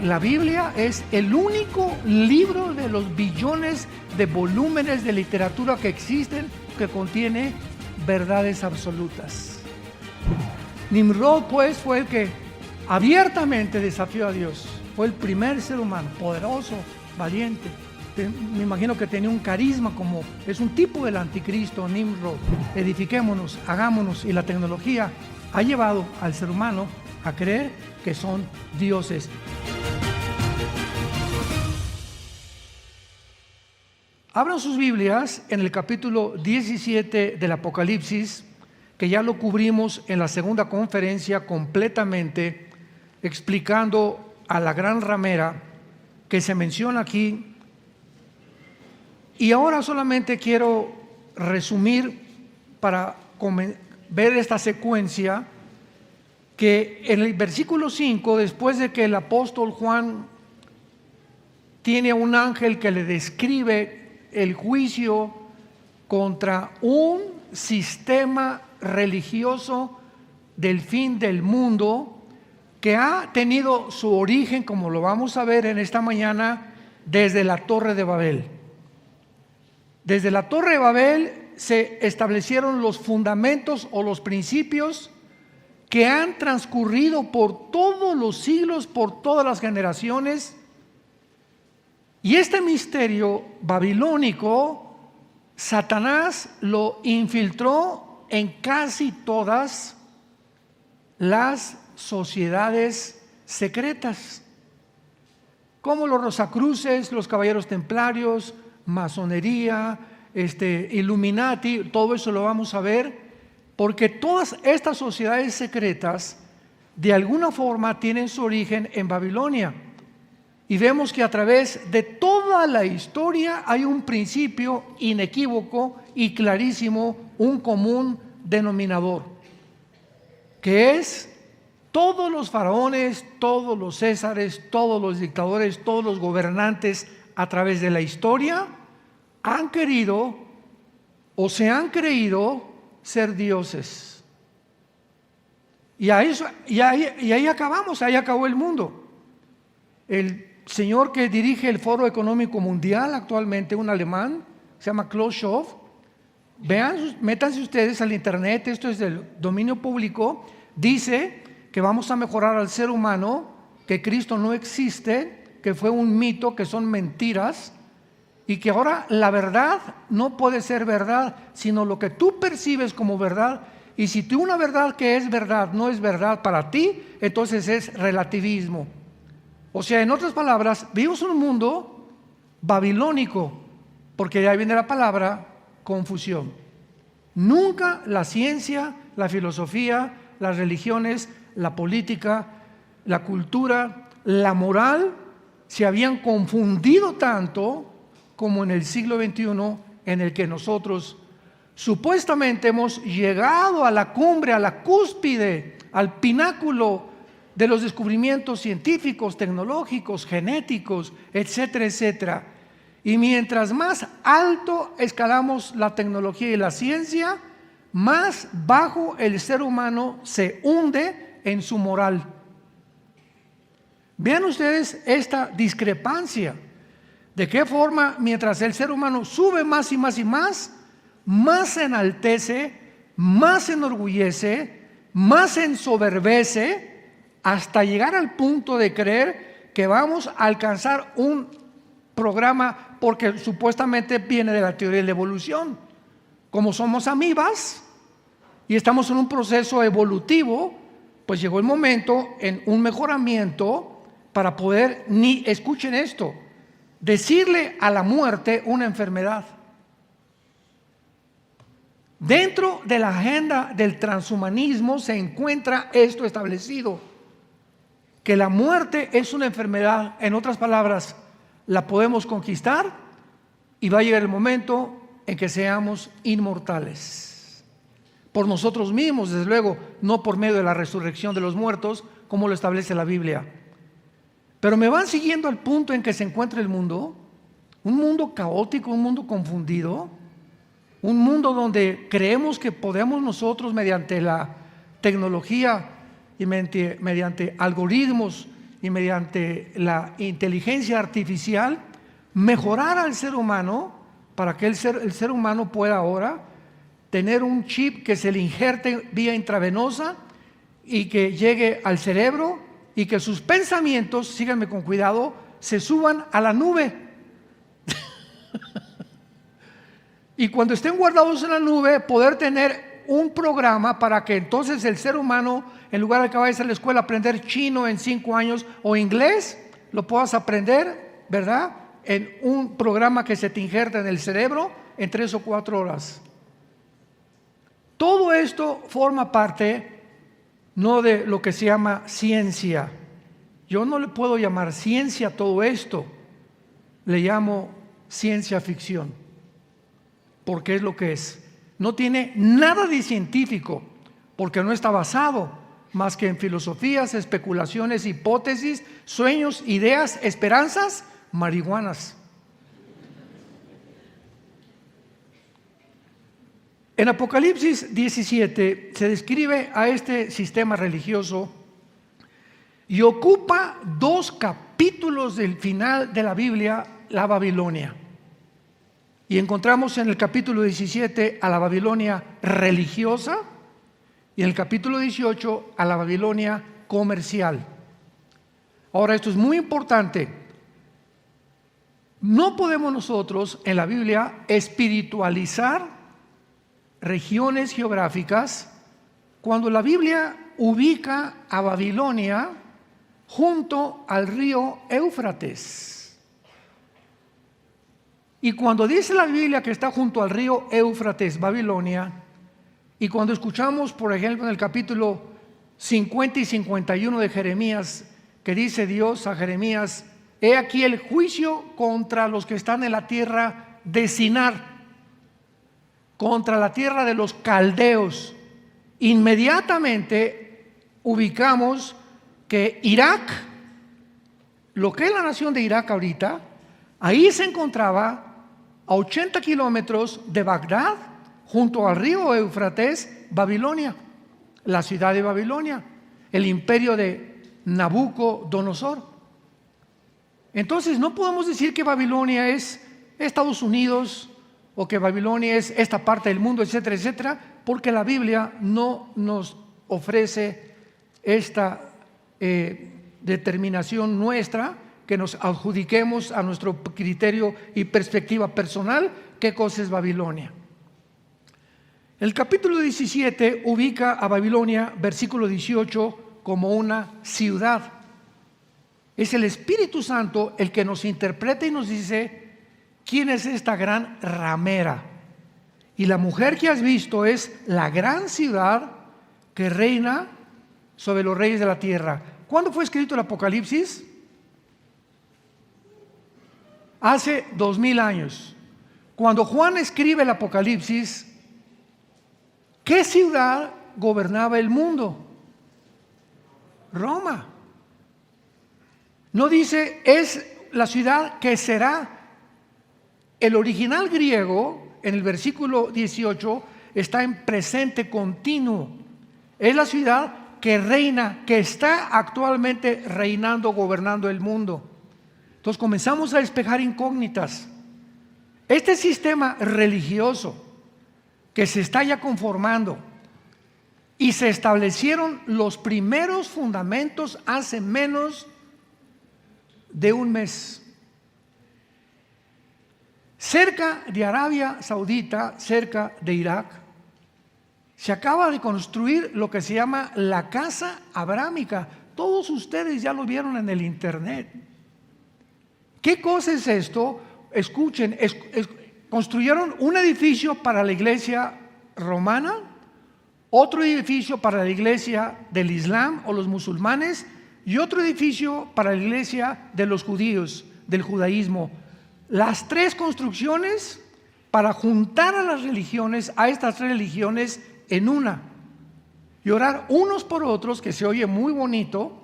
La Biblia es el único libro de los billones de volúmenes de literatura que existen que contiene verdades absolutas. Nimrod, pues, fue el que abiertamente desafió a Dios. Fue el primer ser humano, poderoso, valiente. Me imagino que tenía un carisma, como es un tipo del anticristo, Nimrod. Edifiquémonos, hagámonos, y la tecnología ha llevado al ser humano a creer que son dioses. Abran sus Biblias en el capítulo 17 del Apocalipsis, que ya lo cubrimos en la segunda conferencia completamente, explicando a la gran ramera que se menciona aquí. Y ahora solamente quiero resumir para ver esta secuencia, que en el versículo 5, después de que el apóstol Juan tiene a un ángel que le describe el juicio contra un sistema religioso del fin del mundo, que ha tenido su origen, como lo vamos a ver en esta mañana, desde la Torre de Babel. Desde la Torre de Babel se establecieron los fundamentos o los principios que han transcurrido por todos los siglos, por todas las generaciones. Y este misterio babilónico, Satanás lo infiltró en casi todas las sociedades secretas, como los Rosacruces, los Caballeros Templarios, masonería, Illuminati. Todo eso lo vamos a ver, porque todas estas sociedades secretas de alguna forma tienen su origen en Babilonia. Y vemos que a través de toda la historia hay un principio inequívoco y clarísimo, un común denominador, que es: todos los faraones, todos los césares, todos los dictadores, todos los gobernantes a través de la historia han querido o se han creído ser dioses. Y ahí acabamos, ahí acabó el mundo. El señor que dirige el Foro Económico Mundial actualmente, un alemán, se llama Klaus Schwab. Vean, métanse ustedes al internet, esto es del dominio público. Dice que vamos a mejorar al ser humano, que Cristo no existe, que fue un mito, que son mentiras, y que ahora la verdad no puede ser verdad, sino lo que tú percibes como verdad. Y si tú una verdad que es verdad no es verdad para ti, entonces es relativismo. O sea, en otras palabras, vivimos en un mundo babilónico, porque de ahí viene la palabra confusión. Nunca la ciencia, la filosofía, las religiones, la política, la cultura, la moral se habían confundido tanto como en el siglo XXI, en el que nosotros supuestamente hemos llegado a la cumbre, a la cúspide, al pináculo de los descubrimientos científicos, tecnológicos, genéticos, etcétera, etcétera. Y mientras más alto escalamos la tecnología y la ciencia, más bajo el ser humano se hunde en su moral. Vean ustedes esta discrepancia. ¿De qué forma, mientras el ser humano sube más y más y más se enaltece, más se enorgullece, más se ensoberbece, hasta llegar al punto de creer que vamos a alcanzar un programa, porque supuestamente viene de la teoría de la evolución? Como somos amibas y estamos en un proceso evolutivo, pues llegó el momento en un mejoramiento para poder, escuchen esto, decirle a la muerte una enfermedad. Dentro de la agenda del transhumanismo se encuentra esto establecido, que la muerte es una enfermedad. En otras palabras, la podemos conquistar y va a llegar el momento en que seamos inmortales. Por nosotros mismos, desde luego, no por medio de la resurrección de los muertos, como lo establece la Biblia. Pero me van siguiendo al punto en que se encuentra el mundo, un mundo caótico, un mundo confundido, un mundo donde creemos que podemos nosotros, mediante la tecnología y mediante algoritmos y mediante la inteligencia artificial mejorar al ser humano para que el ser humano pueda ahora tener un chip que se le injerte vía intravenosa y que llegue al cerebro y que sus pensamientos, síganme con cuidado, se suban a la nube. Y cuando estén guardados en la nube, poder tener un programa para que entonces el ser humano, en lugar de que vayas a la escuela a aprender chino en 5 años o inglés, lo puedas aprender, ¿verdad?, en un programa que se te injerta en el cerebro en 3 o 4 horas. Todo esto forma parte no de lo que se llama ciencia. Yo no le puedo llamar ciencia a todo esto, le llamo ciencia ficción, porque es lo que es. No tiene nada de científico, porque no está basado más que en filosofías, especulaciones, hipótesis, sueños, ideas, esperanzas, marihuanas. En Apocalipsis 17 se describe a este sistema religioso y ocupa 2 capítulos del final de la Biblia, la Babilonia. Y encontramos en el capítulo 17 a la Babilonia religiosa y en el capítulo 18 a la Babilonia comercial. Ahora, esto es muy importante. No podemos nosotros en la Biblia espiritualizar regiones geográficas cuando la Biblia ubica a Babilonia junto al río Éufrates. Y cuando dice la Biblia que está junto al río Éufrates, Babilonia, y cuando escuchamos, por ejemplo, en el capítulo 50 y 51 de Jeremías, que dice Dios a Jeremías: he aquí el juicio contra los que están en la tierra de Sinar, contra la tierra de los caldeos. Inmediatamente ubicamos que Irak, lo que es la nación de Irak ahorita, ahí se encontraba a 80 kilómetros de Bagdad, junto al río Éufrates, Babilonia, la ciudad de Babilonia, el imperio de Nabucodonosor. Entonces no podemos decir que Babilonia es Estados Unidos o que Babilonia es esta parte del mundo, etcétera, etcétera, porque la Biblia no nos ofrece esta determinación nuestra, que nos adjudiquemos a nuestro criterio y perspectiva personal qué cosa es Babilonia. El capítulo 17 ubica a Babilonia, versículo 18, como una ciudad. Es el Espíritu Santo el que nos interpreta y nos dice quién es esta gran ramera. Y la mujer que has visto es la gran ciudad que reina sobre los reyes de la tierra. ¿Cuándo fue escrito el Apocalipsis? Hace 2000 años. Cuando Juan escribe el Apocalipsis, ¿qué ciudad gobernaba el mundo? Roma. No dice es la ciudad que será. El original griego, en el versículo 18, está en presente continuo. Es la ciudad que reina, que está actualmente reinando, gobernando el mundo. Entonces comenzamos a despejar incógnitas. Este sistema religioso que se está ya conformando y se establecieron los primeros fundamentos hace menos de un mes. Cerca de Arabia Saudita, cerca de Irak, se acaba de construir lo que se llama la casa abrámica. Todos ustedes ya lo vieron en el internet. ¿Qué cosa es esto? Escuchen, construyeron un edificio para la iglesia romana, otro edificio para la iglesia del Islam o los musulmanes y otro edificio para la iglesia de los judíos, del judaísmo. Las 3 construcciones para juntar a las religiones, a estas 3 religiones en una, y orar unos por otros, que se oye muy bonito.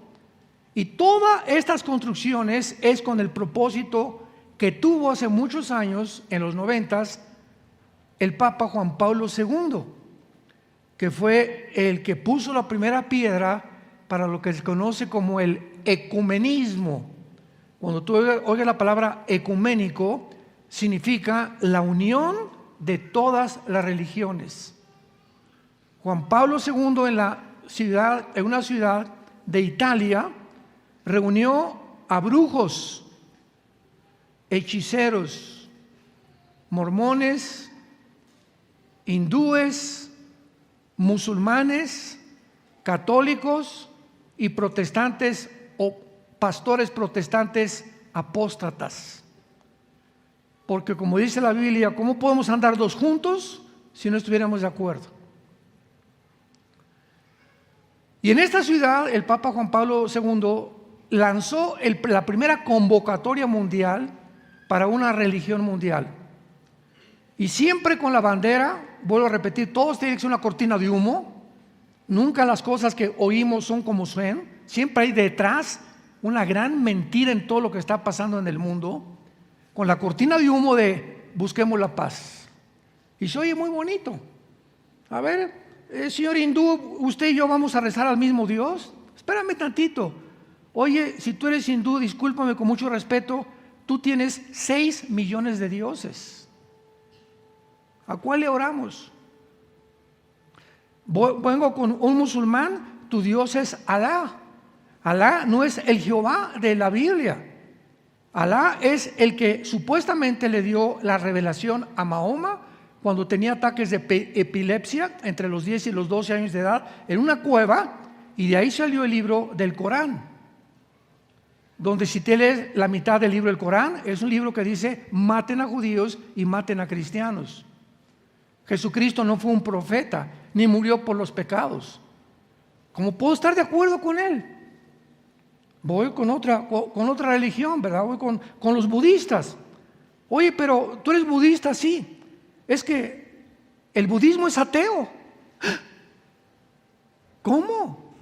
Y todas estas construcciones es con el propósito que tuvo hace muchos años, en los 90s, el Papa Juan Pablo II, que fue el que puso la primera piedra para lo que se conoce como el ecumenismo. Cuando tú oigas la palabra ecuménico, significa la unión de todas las religiones. Juan Pablo II en una ciudad de Italia reunió a brujos, hechiceros, mormones, hindúes, musulmanes, católicos y protestantes o pastores protestantes apóstatas. Porque como dice la Biblia, ¿cómo podemos andar dos juntos si no estuviéramos de acuerdo? Y en esta ciudad el Papa Juan Pablo II lanzó la primera convocatoria mundial para una religión mundial. Y siempre con la bandera, vuelvo a repetir, todos tienen que ser una cortina de humo. Nunca las cosas que oímos son como son. Siempre hay detrás una gran mentira en todo lo que está pasando en el mundo. Con la cortina de humo de busquemos la paz. Y se oye muy bonito. A ver, señor hindú, usted y yo vamos a rezar al mismo Dios. Espérame tantito. Oye, si tú eres hindú, discúlpame con mucho respeto, tú tienes 6 millones de dioses. ¿A cuál le oramos? Vengo con un musulmán, tu Dios es Alá. Alá no es el Jehová de la Biblia. Alá es el que supuestamente le dio la revelación a Mahoma cuando tenía ataques de epilepsia entre los 10 y los 12 años de edad en una cueva, y de ahí salió el libro del Corán, donde si te lees la mitad del libro del Corán, es un libro que dice maten a judíos y maten a cristianos. Jesucristo no fue un profeta, ni murió por los pecados. ¿Cómo puedo estar de acuerdo con él? Voy con otra religión, ¿verdad? Voy con los budistas. Oye, pero tú eres budista, sí. Es que el budismo es ateo. ¿Cómo?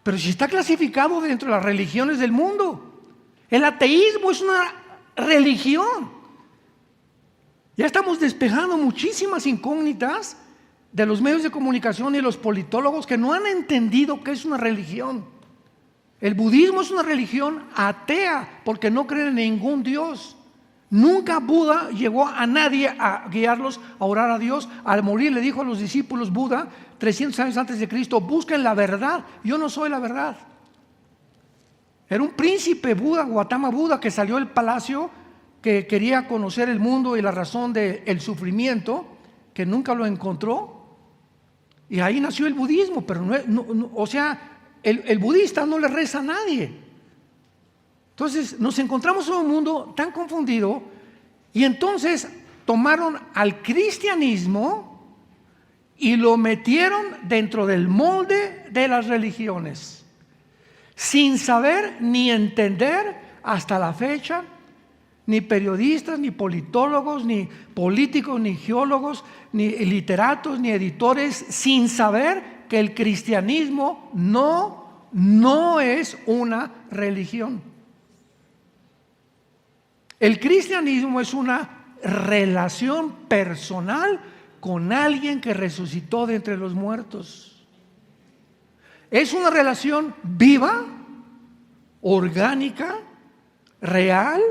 Pero si está clasificado dentro de las religiones del mundo. El ateísmo es una religión. Ya estamos despejando muchísimas incógnitas de los medios de comunicación y los politólogos que no han entendido qué es una religión. El budismo es una religión atea porque no creen en ningún Dios. Nunca Buda llegó a nadie a guiarlos a orar a Dios. Al morir le dijo a los discípulos Buda, 300 años antes de Cristo, busquen la verdad, yo no soy la verdad. Era un príncipe Buda, Gautama Buda, que salió del palacio, que quería conocer el mundo y la razón del sufrimiento, que nunca lo encontró, y ahí nació el budismo. Pero el budista no le reza a nadie. Entonces nos encontramos en un mundo tan confundido, y entonces tomaron al cristianismo y lo metieron dentro del molde de las religiones, sin saber ni entender hasta la fecha, ni periodistas, ni politólogos, ni políticos, ni geólogos, ni literatos, ni editores, sin saber que el cristianismo no es una religión. El cristianismo es una relación personal con alguien que resucitó de entre los muertos. Es una relación viva, orgánica, real,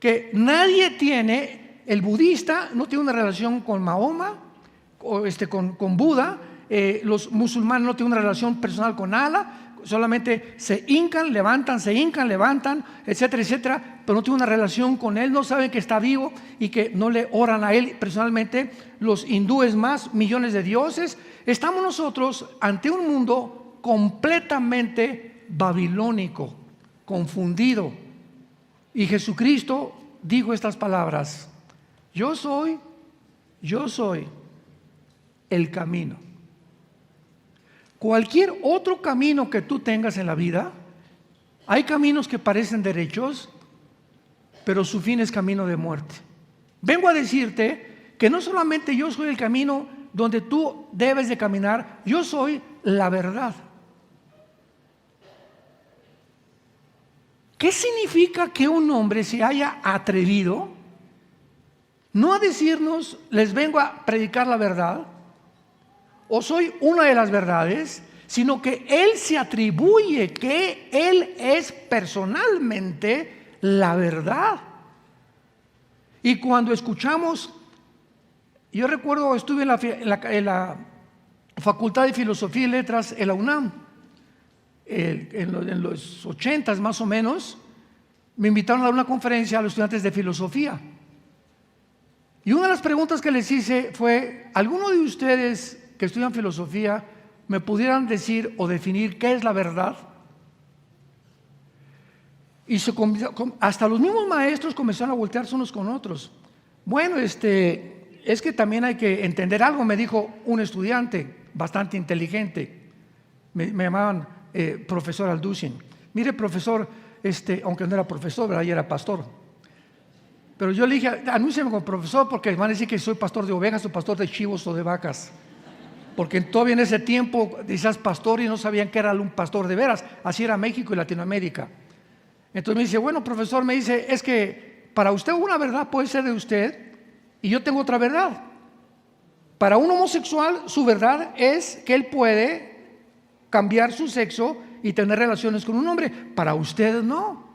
que nadie tiene. El budista no tiene una relación con Mahoma, con Buda. Los musulmanes no tienen una relación personal con Allah. Solamente se hincan, levantan, etcétera, etcétera, pero no tienen una relación con él. No saben que está vivo y que no le oran a él personalmente. Los hindúes más, millones de dioses. Estamos nosotros ante un mundo completamente babilónico, confundido. Y Jesucristo dijo estas palabras: yo soy el camino. Cualquier otro camino que tú tengas en la vida, hay caminos que parecen derechos, pero su fin es camino de muerte. Vengo a decirte que no solamente yo soy el camino donde tú debes de caminar, yo soy la verdad. ¿Qué significa que un hombre se haya atrevido no a decirnos, les vengo a predicar la verdad, o soy una de las verdades, sino que Él se atribuye que Él es personalmente la verdad. Y cuando escuchamos, yo recuerdo, estuve en la Facultad de Filosofía y Letras en la UNAM, en los 80 más o menos, me invitaron a dar una conferencia a los estudiantes de filosofía. Y una de las preguntas que les hice fue: ¿alguno de ustedes que estudian filosofía me pudieran decir o definir qué es la verdad? Y hasta los mismos maestros comenzaron a voltearse unos con otros. Bueno, es que también hay que entender algo, me dijo un estudiante bastante inteligente. Me llamaban profesor Alducin. Mire, profesor, aunque no era profesor, ¿verdad? Ya era pastor. Pero yo le dije: anúnciame como profesor, porque van a decir que soy pastor de ovejas o pastor de chivos o de vacas. Porque todavía en ese tiempo decías pastor y no sabían que era un pastor de veras. Así era México y Latinoamérica. Entonces me dice: bueno, profesor, me dice, es que para usted una verdad puede ser de usted y yo tengo otra verdad. Para un homosexual su verdad es que él puede cambiar su sexo y tener relaciones con un hombre. Para usted no.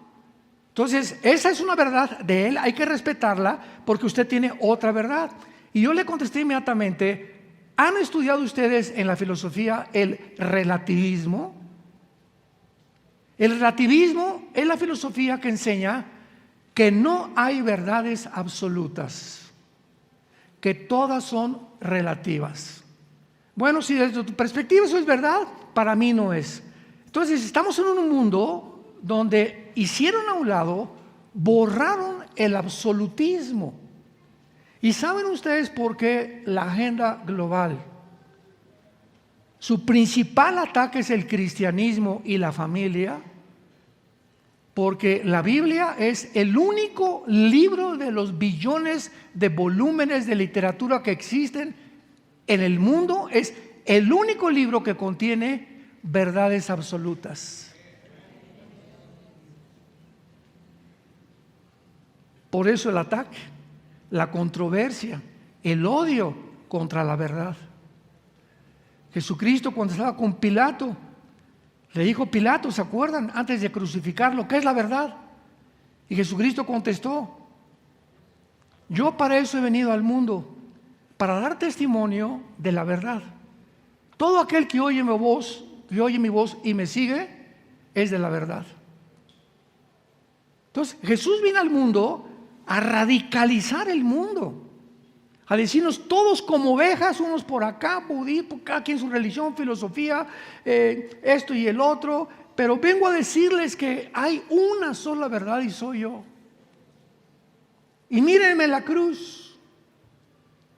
Entonces esa es una verdad de él, hay que respetarla porque usted tiene otra verdad. Y yo le contesté inmediatamente: ¿han estudiado ustedes en la filosofía el relativismo? El relativismo es la filosofía que enseña que no hay verdades absolutas, que todas son relativas. Bueno, si desde tu perspectiva eso es verdad, para mí no es. Entonces estamos en un mundo donde hicieron a un lado, borraron el absolutismo. ¿Y saben ustedes por qué la agenda global? Su principal ataque es el cristianismo y la familia, porque la Biblia es el único libro de los billones de volúmenes de literatura que existen en el mundo, es el único libro que contiene verdades absolutas. Por eso el ataque, la controversia, el odio contra la verdad. Jesucristo, cuando estaba con Pilato, le dijo Pilato, ¿se acuerdan? Antes de crucificarlo, ¿qué es la verdad? Y Jesucristo contestó: yo para eso he venido al mundo, para dar testimonio de la verdad. Todo aquel que oye mi voz y me sigue, es de la verdad. Entonces Jesús vino al mundo a radicalizar el mundo, a decirnos todos como ovejas, unos por acá, budismo, cada quien su religión, filosofía, esto y el otro, pero vengo a decirles que hay una sola verdad y soy yo. Y mírenme la cruz.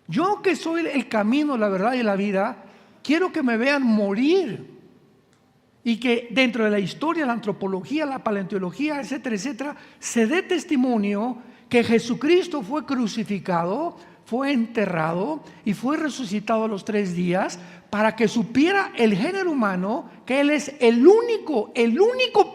Yo que soy el camino, la verdad y la vida, quiero que me vean morir y que dentro de la historia, la antropología, la paleontología, etcétera, etcétera, se dé testimonio que Jesucristo fue crucificado, fue enterrado y fue resucitado a los 3 días para que supiera el género humano que Él es el único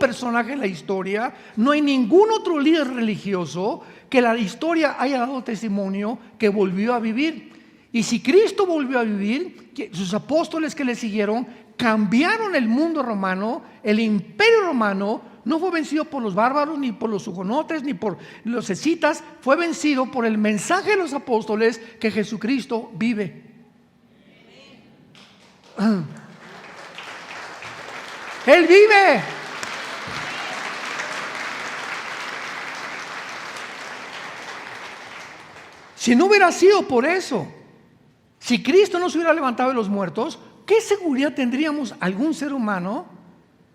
personaje en la historia. No hay ningún otro líder religioso que la historia haya dado testimonio que volvió a vivir. Y si Cristo volvió a vivir, sus apóstoles que le siguieron cambiaron el mundo romano. El imperio romano no fue vencido por los bárbaros, ni por los hugonotes, ni por los escitas. Fue vencido por el mensaje de los apóstoles que Jesucristo vive. Él vive. Si no hubiera sido por eso, si Cristo no se hubiera levantado de los muertos, ¿qué seguridad tendríamos algún ser humano?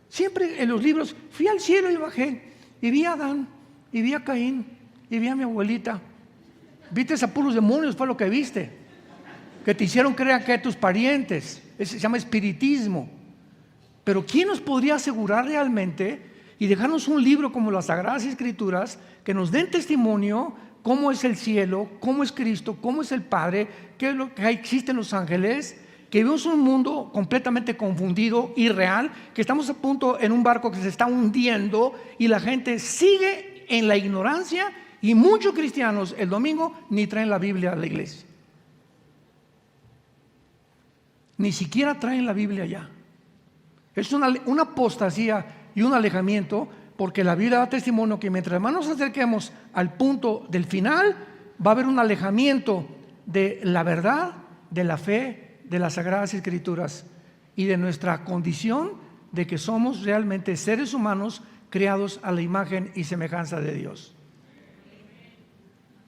Siempre en los libros, fui al cielo y bajé, y vi a Adán, y vi a Caín, y vi a mi abuelita. Viste a puros demonios, fue lo que viste, que te hicieron creer que tus parientes. Eso se llama espiritismo. Pero ¿quién nos podría asegurar realmente y dejarnos un libro como las Sagradas Escrituras que nos den testimonio cómo es el cielo, cómo es Cristo, cómo es el Padre, qué es lo que existen los ángeles? Que vemos un mundo completamente confundido, irreal, que estamos a punto en un barco que se está hundiendo y la gente sigue en la ignorancia, y muchos cristianos el domingo ni traen la Biblia a la iglesia. Ni siquiera traen la Biblia allá. Es una apostasía y un alejamiento, porque la Biblia da testimonio que mientras más nos acerquemos al punto del final, va a haber un alejamiento de la verdad, de la fe, de las Sagradas Escrituras y de nuestra condición de que somos realmente seres humanos creados a la imagen y semejanza de Dios.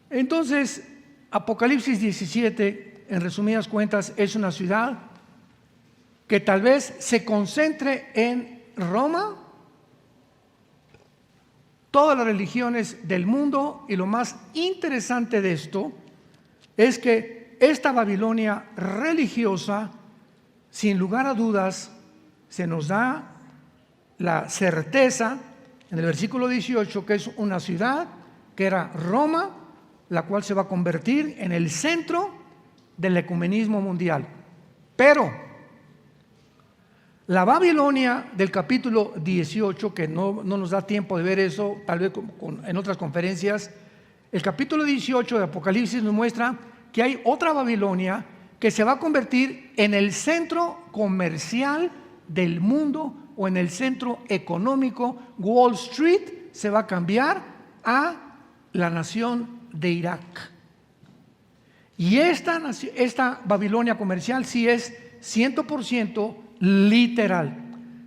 Entonces, Apocalipsis 17, en resumidas cuentas, es una ciudad que tal vez se concentre en Roma, todas las religiones del mundo, y lo más interesante de esto es que esta Babilonia religiosa, sin lugar a dudas, se nos da la certeza en el versículo 18 que es una ciudad que era Roma, la cual se va a convertir en el centro del ecumenismo mundial. Pero la Babilonia del capítulo 18, que no nos da tiempo de ver eso, tal vez en otras conferencias, el capítulo 18 de Apocalipsis nos muestra que hay otra Babilonia que se va a convertir en el centro comercial del mundo o en el centro económico. Wall Street se va a cambiar a la nación de Irak. Y esta Babilonia comercial sí es 100% literal,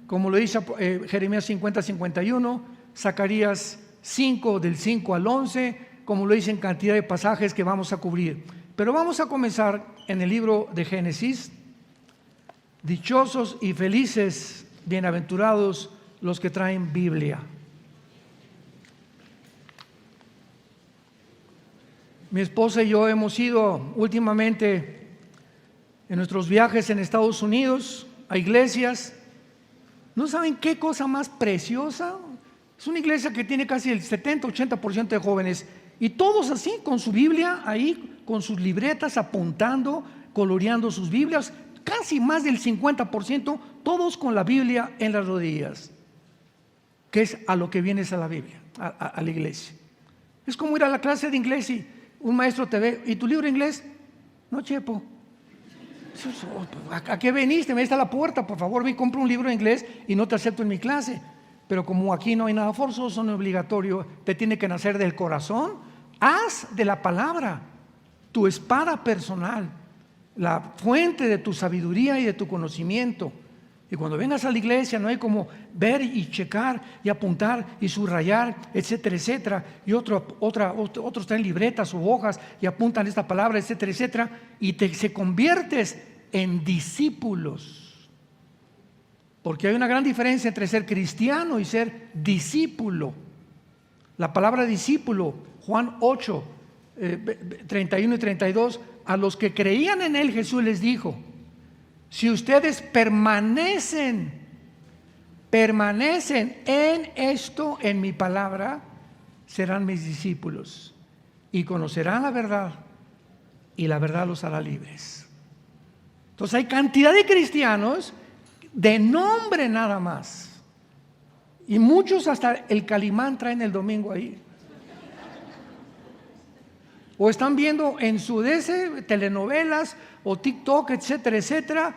como lo dice Jeremías 50-51, Zacarías 5 del 5 al 11, como lo dice en cantidad de pasajes que vamos a cubrir. Pero vamos a comenzar en el libro de Génesis. Dichosos y felices, bienaventurados los que traen Biblia. Mi esposa y yo hemos ido últimamente en nuestros viajes en Estados Unidos a iglesias. ¿No saben qué cosa más preciosa? Es una iglesia que tiene casi el 70-80% de jóvenes, y todos así con su Biblia ahí, con sus libretas apuntando, coloreando sus Biblias, casi más del 50%, todos con la Biblia en las rodillas, que es a lo que vienes a la Biblia, a la iglesia. Es como ir a la clase de inglés y un maestro te ve: ¿y tu libro de inglés? No, chepo. ¿A qué veniste? Me está a la puerta, por favor, ve y compra un libro de inglés y no te acepto en mi clase. Pero como aquí no hay nada forzoso, no obligatorio, te tiene que nacer del corazón. Haz de la palabra tu espada personal, la fuente de tu sabiduría y de tu conocimiento. Y cuando vengas a la iglesia no hay como ver y checar y apuntar y subrayar, etcétera, etcétera. Y otros traen libretas o hojas y apuntan esta palabra, etcétera, etcétera. Y se conviertes en discípulos. Porque hay una gran diferencia entre ser cristiano y ser discípulo. La palabra discípulo, Juan 8, 31 y 32, a los que creían en él Jesús les dijo: si ustedes permanecen en esto, en mi palabra, serán mis discípulos y conocerán la verdad, y la verdad los hará libres. Entonces hay cantidad de cristianos de nombre nada más, y muchos hasta el Calimán traen el domingo ahí, o están viendo en su telenovelas o TikTok, etcétera, etcétera.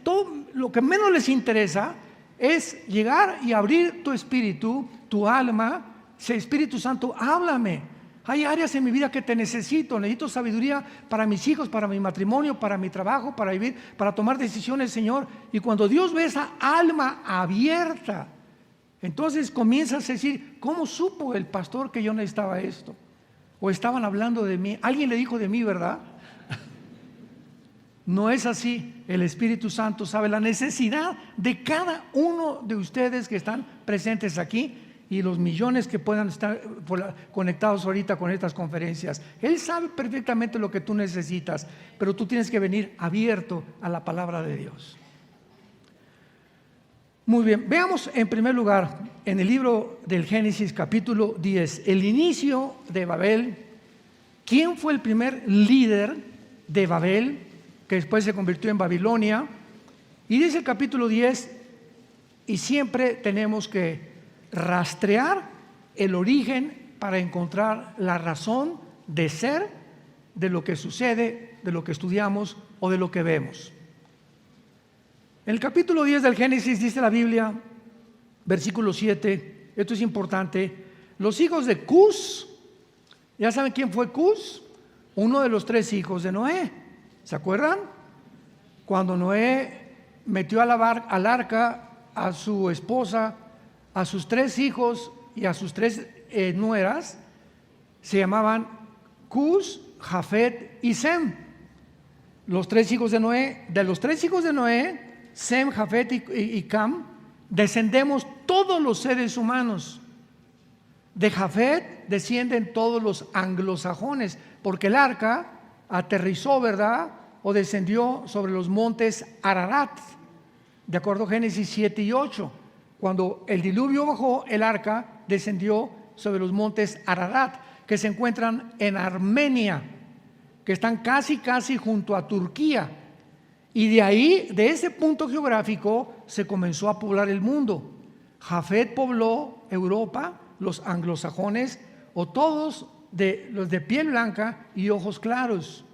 Todo lo que menos les interesa es llegar y abrir tu espíritu, tu alma. Espíritu Santo, háblame. Hay áreas en mi vida que te necesito sabiduría para mis hijos, para mi matrimonio, para mi trabajo, para vivir, para tomar decisiones, Señor. Y cuando Dios ve esa alma abierta, entonces comienzas a decir: ¿cómo supo el pastor que yo necesitaba esto? O estaban hablando de mí, alguien le dijo de mí, ¿verdad? No es así. El Espíritu Santo sabe la necesidad de cada uno de ustedes que están presentes aquí y los millones que puedan estar conectados ahorita con estas conferencias. Él sabe perfectamente lo que tú necesitas, pero tú tienes que venir abierto a la palabra de Dios. Muy bien, veamos en primer lugar en el libro del Génesis capítulo 10, el inicio de Babel. ¿Quién fue el primer líder de Babel, que después se convirtió en Babilonia? Y dice el capítulo 10, y siempre tenemos que rastrear el origen para encontrar la razón de ser de lo que sucede, de lo que estudiamos o de lo que vemos. En el capítulo 10 del Génesis dice la Biblia, versículo 7, esto es importante, los hijos de Cus, ¿ya saben quién fue Cus? Uno de los 3 hijos de Noé, ¿se acuerdan? Cuando Noé metió al arca a su esposa, a sus 3 hijos y a sus 3 nueras, se llamaban Cus, Jafet y Sem. Los 3 hijos de Noé, de los 3 hijos de Noé, Sem, Jafet y Cam, descendemos todos los seres humanos. De Jafet descienden todos los anglosajones, porque el arca aterrizó, ¿verdad? O descendió sobre los montes Ararat, de acuerdo a Génesis 7 y 8. Cuando el diluvio bajó, el arca descendió sobre los montes Ararat, que se encuentran en Armenia, que están casi junto a Turquía. Y de ahí, de ese punto geográfico, se comenzó a poblar el mundo. Jafet pobló Europa, los anglosajones, o todos los de piel blanca y ojos claros.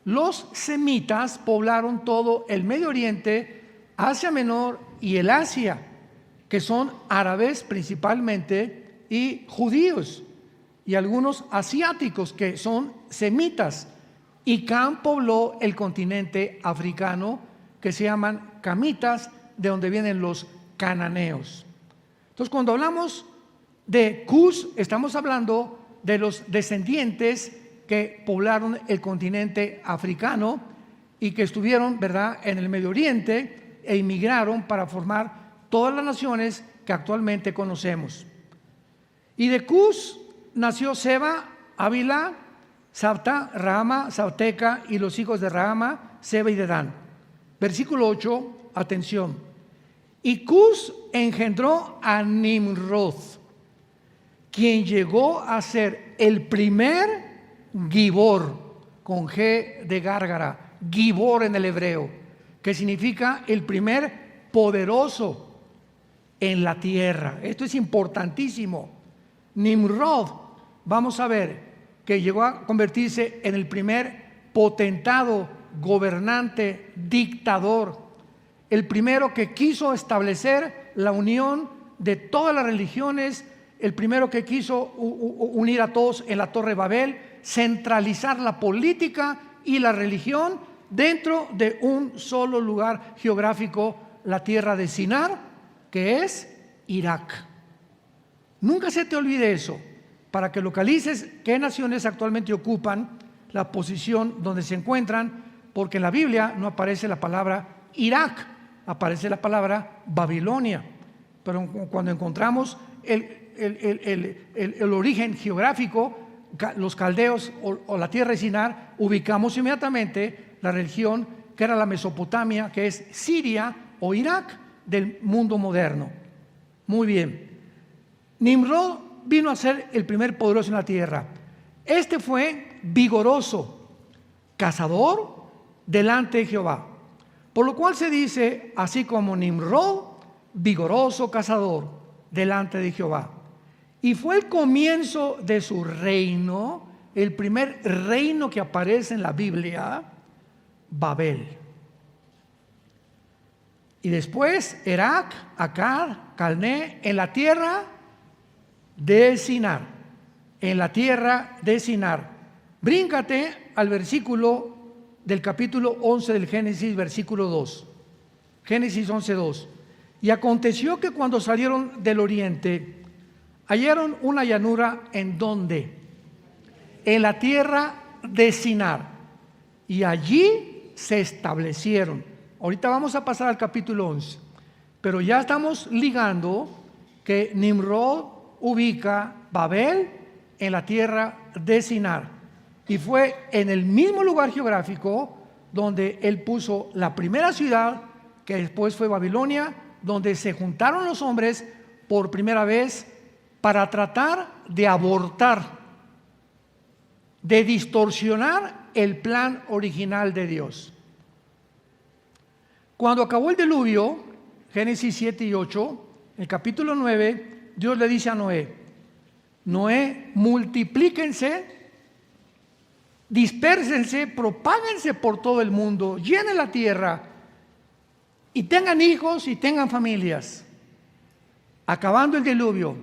Los semitas poblaron todo el Medio Oriente, Asia Menor y el Asia, que son árabes principalmente y judíos, y algunos asiáticos que son semitas. Y Cam pobló el continente africano, que se llaman camitas, de donde vienen los cananeos. Entonces, cuando hablamos de Cus, estamos hablando de los descendientes que poblaron el continente africano y que estuvieron, ¿verdad?, en el Medio Oriente e inmigraron para formar todas las naciones que actualmente conocemos. Y de Cus nació Seba, Ávila, Sabta, Rahama, Sauteca y los hijos de Rahama, Seba y Dedán. Versículo 8, atención. Y Cus engendró a Nimrod, quien llegó a ser el primer Gibor, con G de gárgara, Gibor en el hebreo, que significa el primer poderoso en la tierra. Esto es importantísimo. Nimrod, vamos a ver, que llegó a convertirse en el primer potentado, gobernante, dictador, el primero que quiso establecer la unión de todas las religiones, el primero que quiso unir a todos en la Torre Babel, centralizar la política y la religión dentro de un solo lugar geográfico, la tierra de Sinar, que es Irak. Nunca se te olvide eso, para que localices qué naciones actualmente ocupan la posición donde se encuentran, porque en la Biblia no aparece la palabra Irak, aparece la palabra Babilonia. Pero cuando encontramos el origen geográfico, los caldeos o la tierra de Sinar, ubicamos inmediatamente la región que era la Mesopotamia, que es Siria o Irak del mundo moderno. Muy bien. Nimrod vino a ser el primer poderoso en la tierra. Este fue vigoroso, cazador delante de Jehová. Por lo cual se dice, así como Nimrod, vigoroso cazador delante de Jehová. Y fue el comienzo de su reino, el primer reino que aparece en la Biblia, Babel. Y después Erak, Akkad, Calné, en la tierra de Sinar. En la tierra de Sinar. Bríncate al versículo del capítulo 11 del Génesis, versículo 2. Génesis 11:2. Y aconteció que cuando salieron del oriente, hallaron una llanura en donde, en la tierra de Sinar, y allí se establecieron. Ahorita vamos a pasar al capítulo 11, pero ya estamos ligando que Nimrod ubica Babel en la tierra de Sinar, y fue en el mismo lugar geográfico donde él puso la primera ciudad, que después fue Babilonia, donde se juntaron los hombres por primera vez para tratar de abortar, de distorsionar el plan original de Dios. Cuando acabó el diluvio, Génesis 7 y 8, el capítulo 9, Dios le dice a Noé: Noé, multiplíquense, dispérsense, propáguense por todo el mundo, llenen la tierra, y tengan hijos y tengan familias. Acabando el diluvio.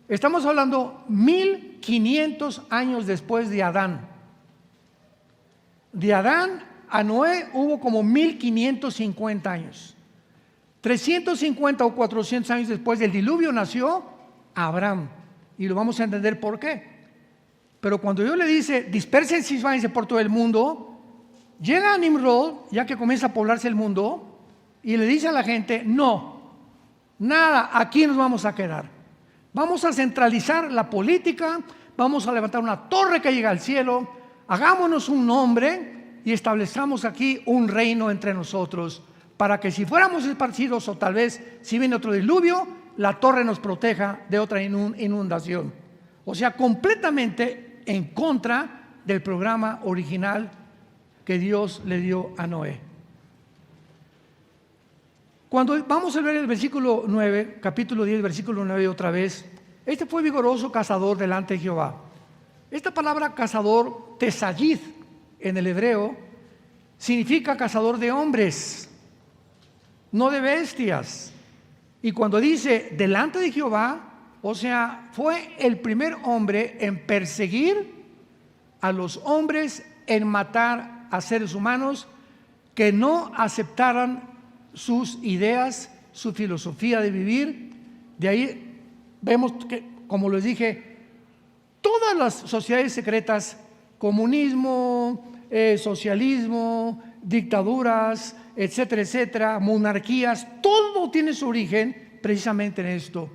Estamos hablando 1500 años después de Adán. De Adán a Noé hubo como 1550 años. 350 o 400 años después del diluvio nació Abraham. Y lo vamos a entender por qué. Pero cuando Dios le dice, dispersen y váyanse por todo el mundo, llega Nimrod, ya que comienza a poblarse el mundo, y le dice a la gente, no, nada, aquí nos vamos a quedar. Vamos a centralizar la política, vamos a levantar una torre que llega al cielo, hagámonos un nombre y establezcamos aquí un reino entre nosotros, para que si fuéramos esparcidos o tal vez si viene otro diluvio, la torre nos proteja de otra inundación. O sea, completamente en contra del programa original que Dios le dio a Noé. Cuando vamos a ver el versículo 9, capítulo 10, versículo 9 otra vez, este fue vigoroso cazador delante de Jehová. Esta palabra cazador, tesayid, en el hebreo, significa cazador de hombres, no de bestias. Y cuando dice delante de Jehová, o sea, fue el primer hombre en perseguir a los hombres, en matar a seres humanos que no aceptaran sus ideas, su filosofía de vivir. De ahí vemos que, como les dije, todas las sociedades secretas, comunismo, socialismo, dictaduras, etcétera, etcétera, monarquías, todo tiene su origen precisamente en esto.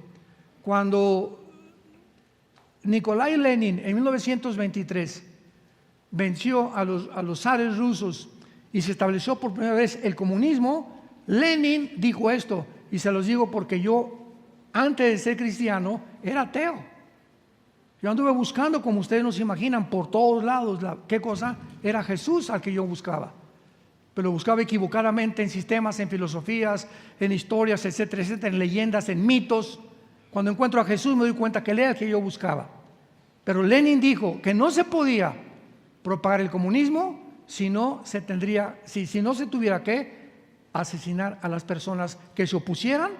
Cuando Nikolai Lenin en 1923 venció a los zares rusos y se estableció por primera vez el comunismo, Lenin dijo esto, y se los digo porque yo, antes de ser cristiano, era ateo. Yo anduve buscando, como ustedes no se imaginan, por todos lados, ¿qué cosa? Era Jesús al que yo buscaba. Pero lo buscaba equivocadamente en sistemas, en filosofías, en historias, etcétera, etcétera, en leyendas, en mitos. Cuando encuentro a Jesús me doy cuenta que él era el que yo buscaba. Pero Lenin dijo que no se podía propagar el comunismo si no se tuviera que asesinar a las personas que se opusieran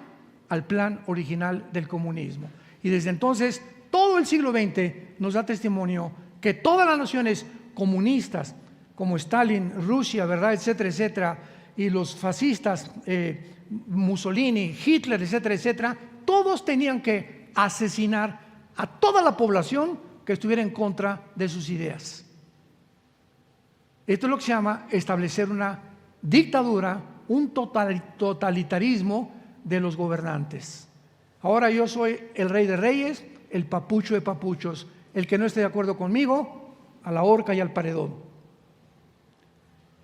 al plan original del comunismo. Y desde entonces todo el siglo XX nos da testimonio que todas las naciones comunistas, como Stalin, Rusia, ¿verdad?, etcétera, etcétera, y los fascistas, Mussolini, Hitler, etcétera, etcétera, todos tenían que asesinar a toda la población que estuviera en contra de sus ideas. Esto es lo que se llama establecer una dictadura, un totalitarismo de los gobernantes. Ahora yo soy el rey de reyes, el papucho de papuchos. El que no esté de acuerdo conmigo, a la horca y al paredón.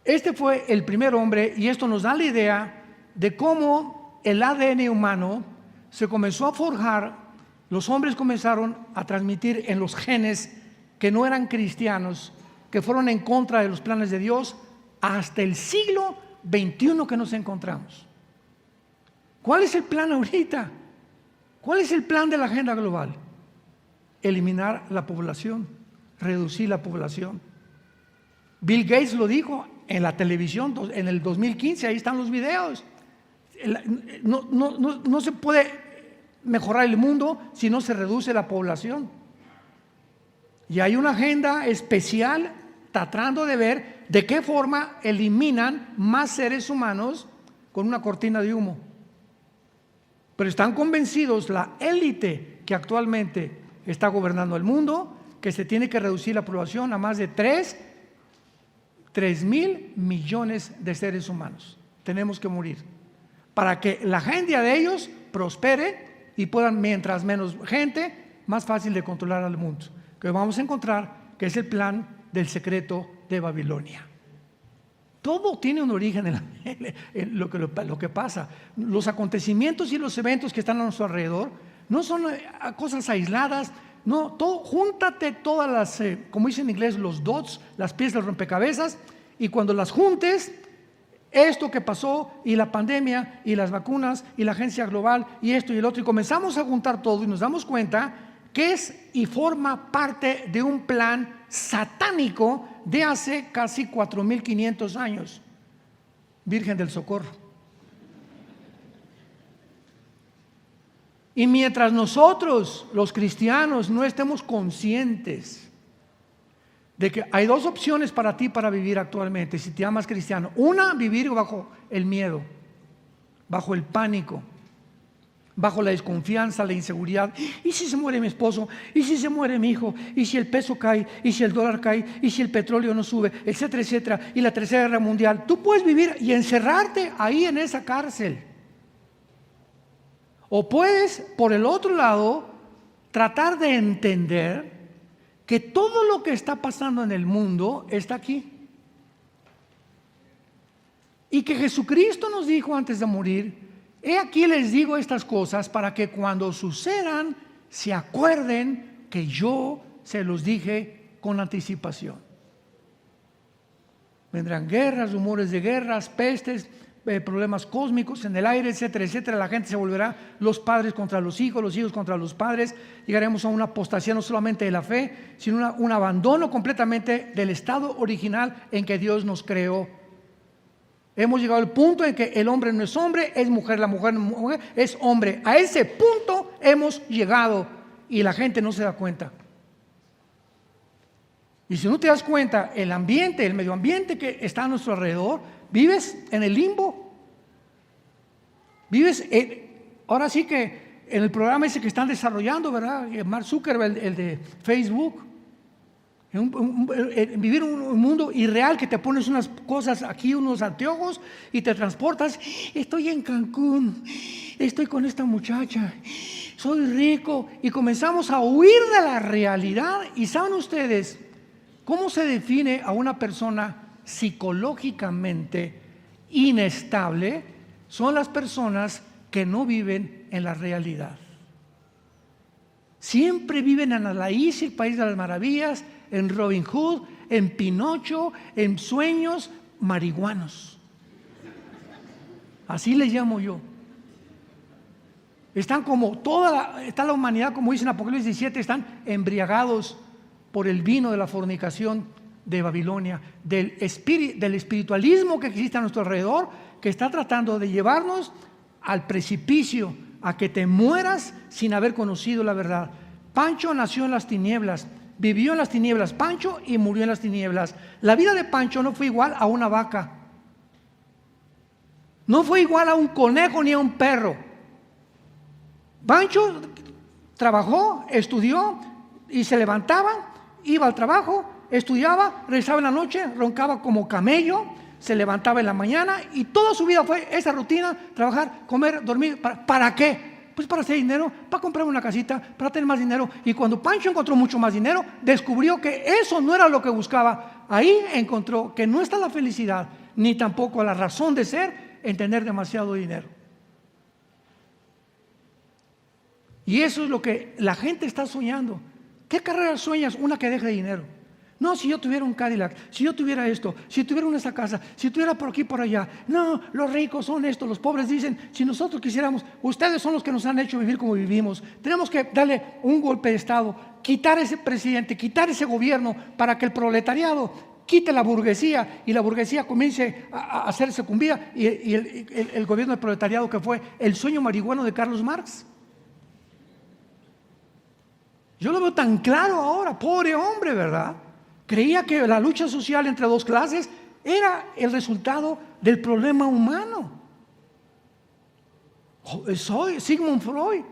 Este fue el primer hombre, y esto nos da la idea de cómo el ADN humano se comenzó a forjar. Los hombres comenzaron a transmitir en los genes que no eran cristianos, que fueron en contra de los planes de Dios, hasta el siglo XXI que nos encontramos. ¿Cuál es el plan ahorita? ¿Cuál es el plan de la agenda global? Eliminar la población, reducir la población. Bill Gates lo dijo en la televisión en el 2015, ahí están los videos. No se puede mejorar el mundo si no se reduce la población. Y hay una agenda especial tratando de ver de qué forma eliminan más seres humanos con una cortina de humo. Pero están convencidos la élite que actualmente está gobernando el mundo, que se tiene que reducir la población a más de 3,000 millones de seres humanos. Tenemos que morir para que la agenda de ellos prospere y puedan, mientras menos gente, más fácil de controlar al mundo. Que vamos a encontrar que es el plan del secreto de Babilonia. Todo tiene un origen en lo que pasa. Los acontecimientos y los eventos que están a nuestro alrededor no son cosas aisladas. No, júntate todas las, como dice en inglés, los dots, las piezas del rompecabezas, y cuando las juntes, esto que pasó, y la pandemia, y las vacunas, y la agencia global, y esto y el otro, y comenzamos a juntar todo y nos damos cuenta que es y forma parte de un plan satánico de hace casi 4,500 años. Virgen del Socorro. Y mientras nosotros, los cristianos, no estemos conscientes de que hay dos opciones para ti para vivir actualmente, si te llamas cristiano. Una, vivir bajo el miedo, bajo el pánico, bajo la desconfianza, la inseguridad. ¿Y si se muere mi esposo? ¿Y si se muere mi hijo? ¿Y si el peso cae? ¿Y si el dólar cae? ¿Y si el petróleo no sube? Etcétera, etcétera. Y la tercera guerra mundial. Tú puedes vivir y encerrarte ahí en esa cárcel. O puedes, por el otro lado, tratar de entender que todo lo que está pasando en el mundo está aquí. Y que Jesucristo nos dijo antes de morir: he aquí les digo estas cosas para que cuando sucedan se acuerden que yo se los dije con anticipación. Vendrán guerras, rumores de guerras, pestes, problemas cósmicos en el aire, etcétera, etcétera. La gente se volverá los padres contra los hijos contra los padres. Llegaremos a una apostasía no solamente de la fe, sino un abandono completamente del estado original en que Dios nos creó. Hemos llegado al punto en que el hombre no es hombre, es mujer, la mujer no es mujer, es hombre. A ese punto hemos llegado y la gente no se da cuenta. Y si no te das cuenta, el ambiente, el medio ambiente que está a nuestro alrededor, vives en el limbo. Vives, ahora sí que en el programa ese que están desarrollando, ¿verdad? Mark Zuckerberg, el de Facebook. Vivir un mundo irreal, que te pones unas cosas aquí, unos anteojos, y te transportas. Estoy en Cancún, estoy con esta muchacha, soy rico, y comenzamos a huir de la realidad. Y ¿saben ustedes cómo se define a una persona psicológicamente inestable? Son las personas que no viven en la realidad. Siempre viven en Alicia, el país de las maravillas, en Robin Hood, en Pinocho, en sueños marihuanos. Así les llamo yo. Están como está la humanidad, como dice en Apocalipsis 17, están embriagados por el vino de la fornicación de Babilonia, del espiritualismo que existe a nuestro alrededor, que está tratando de llevarnos al precipicio, a que te mueras sin haber conocido la verdad. Pancho nació en las tinieblas, vivió en las tinieblas, Pancho, y murió en las tinieblas. La vida de Pancho no fue igual a una vaca, no fue igual a un conejo ni a un perro. Pancho trabajó, estudió y se levantaba, iba al trabajo, estudiaba, regresaba en la noche, roncaba como camello, se levantaba en la mañana, y toda su vida fue esa rutina: trabajar, comer, dormir. ¿Para qué? Pues para hacer dinero, para comprar una casita, para tener más dinero. Y cuando Pancho encontró mucho más dinero, descubrió que eso no era lo que buscaba. Ahí encontró que no está la felicidad, ni tampoco la razón de ser en tener demasiado dinero. Y eso es lo que la gente está soñando. ¿Qué carrera sueñas? Una que deje dinero. No, si yo tuviera un Cadillac, si yo tuviera esto, si tuviera esta casa, si tuviera por aquí, por allá. No, los ricos son esto, los pobres dicen: si nosotros quisiéramos, ustedes son los que nos han hecho vivir como vivimos. Tenemos que darle un golpe de Estado, quitar ese presidente, quitar ese gobierno, para que el proletariado quite la burguesía y la burguesía comience a hacerse con vida, y el gobierno del proletariado, que fue el sueño marihuano de Carlos Marx. Yo lo veo tan claro ahora, pobre hombre, ¿verdad? Creía que la lucha social entre dos clases era el resultado del problema humano. Soy Sigmund Freud,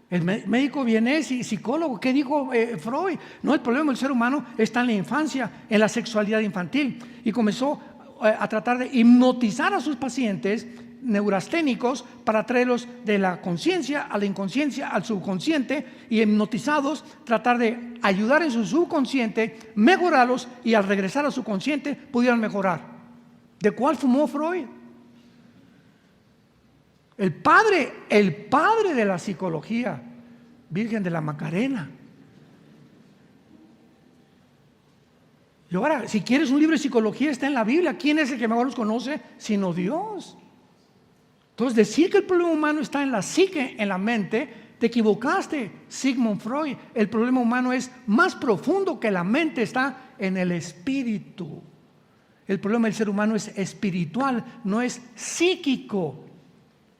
el médico vienés y psicólogo. ¿Qué dijo Freud? No, el problema del ser humano está en la infancia, en la sexualidad infantil. Y comenzó a tratar de hipnotizar a sus pacientes neurasténicos para traerlos de la conciencia a la inconsciencia, al subconsciente, y hipnotizados tratar de ayudar en su subconsciente, mejorarlos, y al regresar a su consciente pudieran mejorar. ¿De cuál fumó Freud? El padre de la psicología, Virgen de la Macarena. Y ahora, si quieres un libro de psicología, está en la Biblia. ¿Quién es el que mejor nos conoce sino Dios? Entonces, decir que el problema humano está en la psique, en la mente, te equivocaste, Sigmund Freud. El problema humano es más profundo que la mente, está en el espíritu. El problema del ser humano es espiritual, no es psíquico.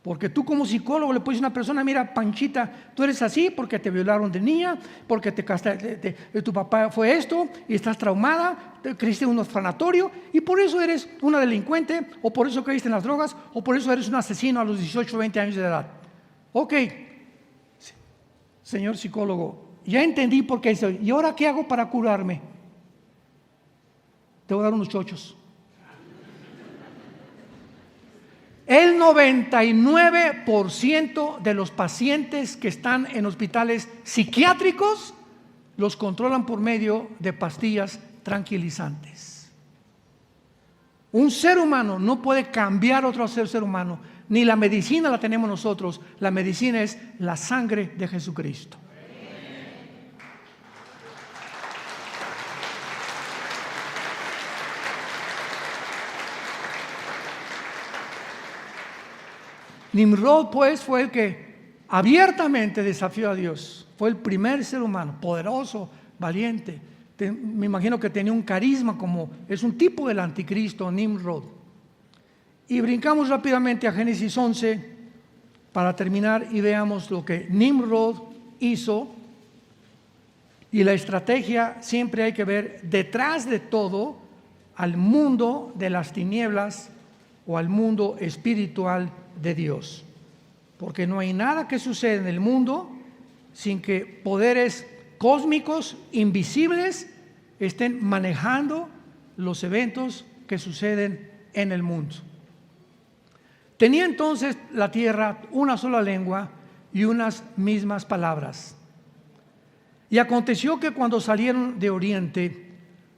Porque tú como psicólogo le puedes decir a una persona, mira, Panchita, tú eres así porque te violaron de niña, porque tu papá fue esto y estás traumada, te creciste en un orfanatorio y por eso eres una delincuente, o por eso caíste en las drogas, o por eso eres un asesino a los 18 o 20 años de edad. Ok, señor psicólogo, ya entendí por qué estoy. ¿Y ahora qué hago para curarme? Te voy a dar unos chochos. El 99% de los pacientes que están en hospitales psiquiátricos los controlan por medio de pastillas tranquilizantes. Un ser humano no puede cambiar a otro ser humano, ni la medicina la tenemos nosotros. La medicina es la sangre de Jesucristo. Nimrod, pues, fue el que abiertamente desafió a Dios. Fue el primer ser humano, poderoso, valiente. Me imagino que tenía un carisma, como es un tipo del anticristo, Nimrod. Y brincamos rápidamente a Génesis 11 para terminar y veamos lo que Nimrod hizo. Y la estrategia siempre hay que ver detrás de todo al mundo de las tinieblas o al mundo espiritual de Dios, porque no hay nada que suceda en el mundo sin que poderes cósmicos invisibles estén manejando los eventos que suceden en el mundo. Tenía entonces la tierra una sola lengua y unas mismas palabras. Y aconteció que cuando salieron de oriente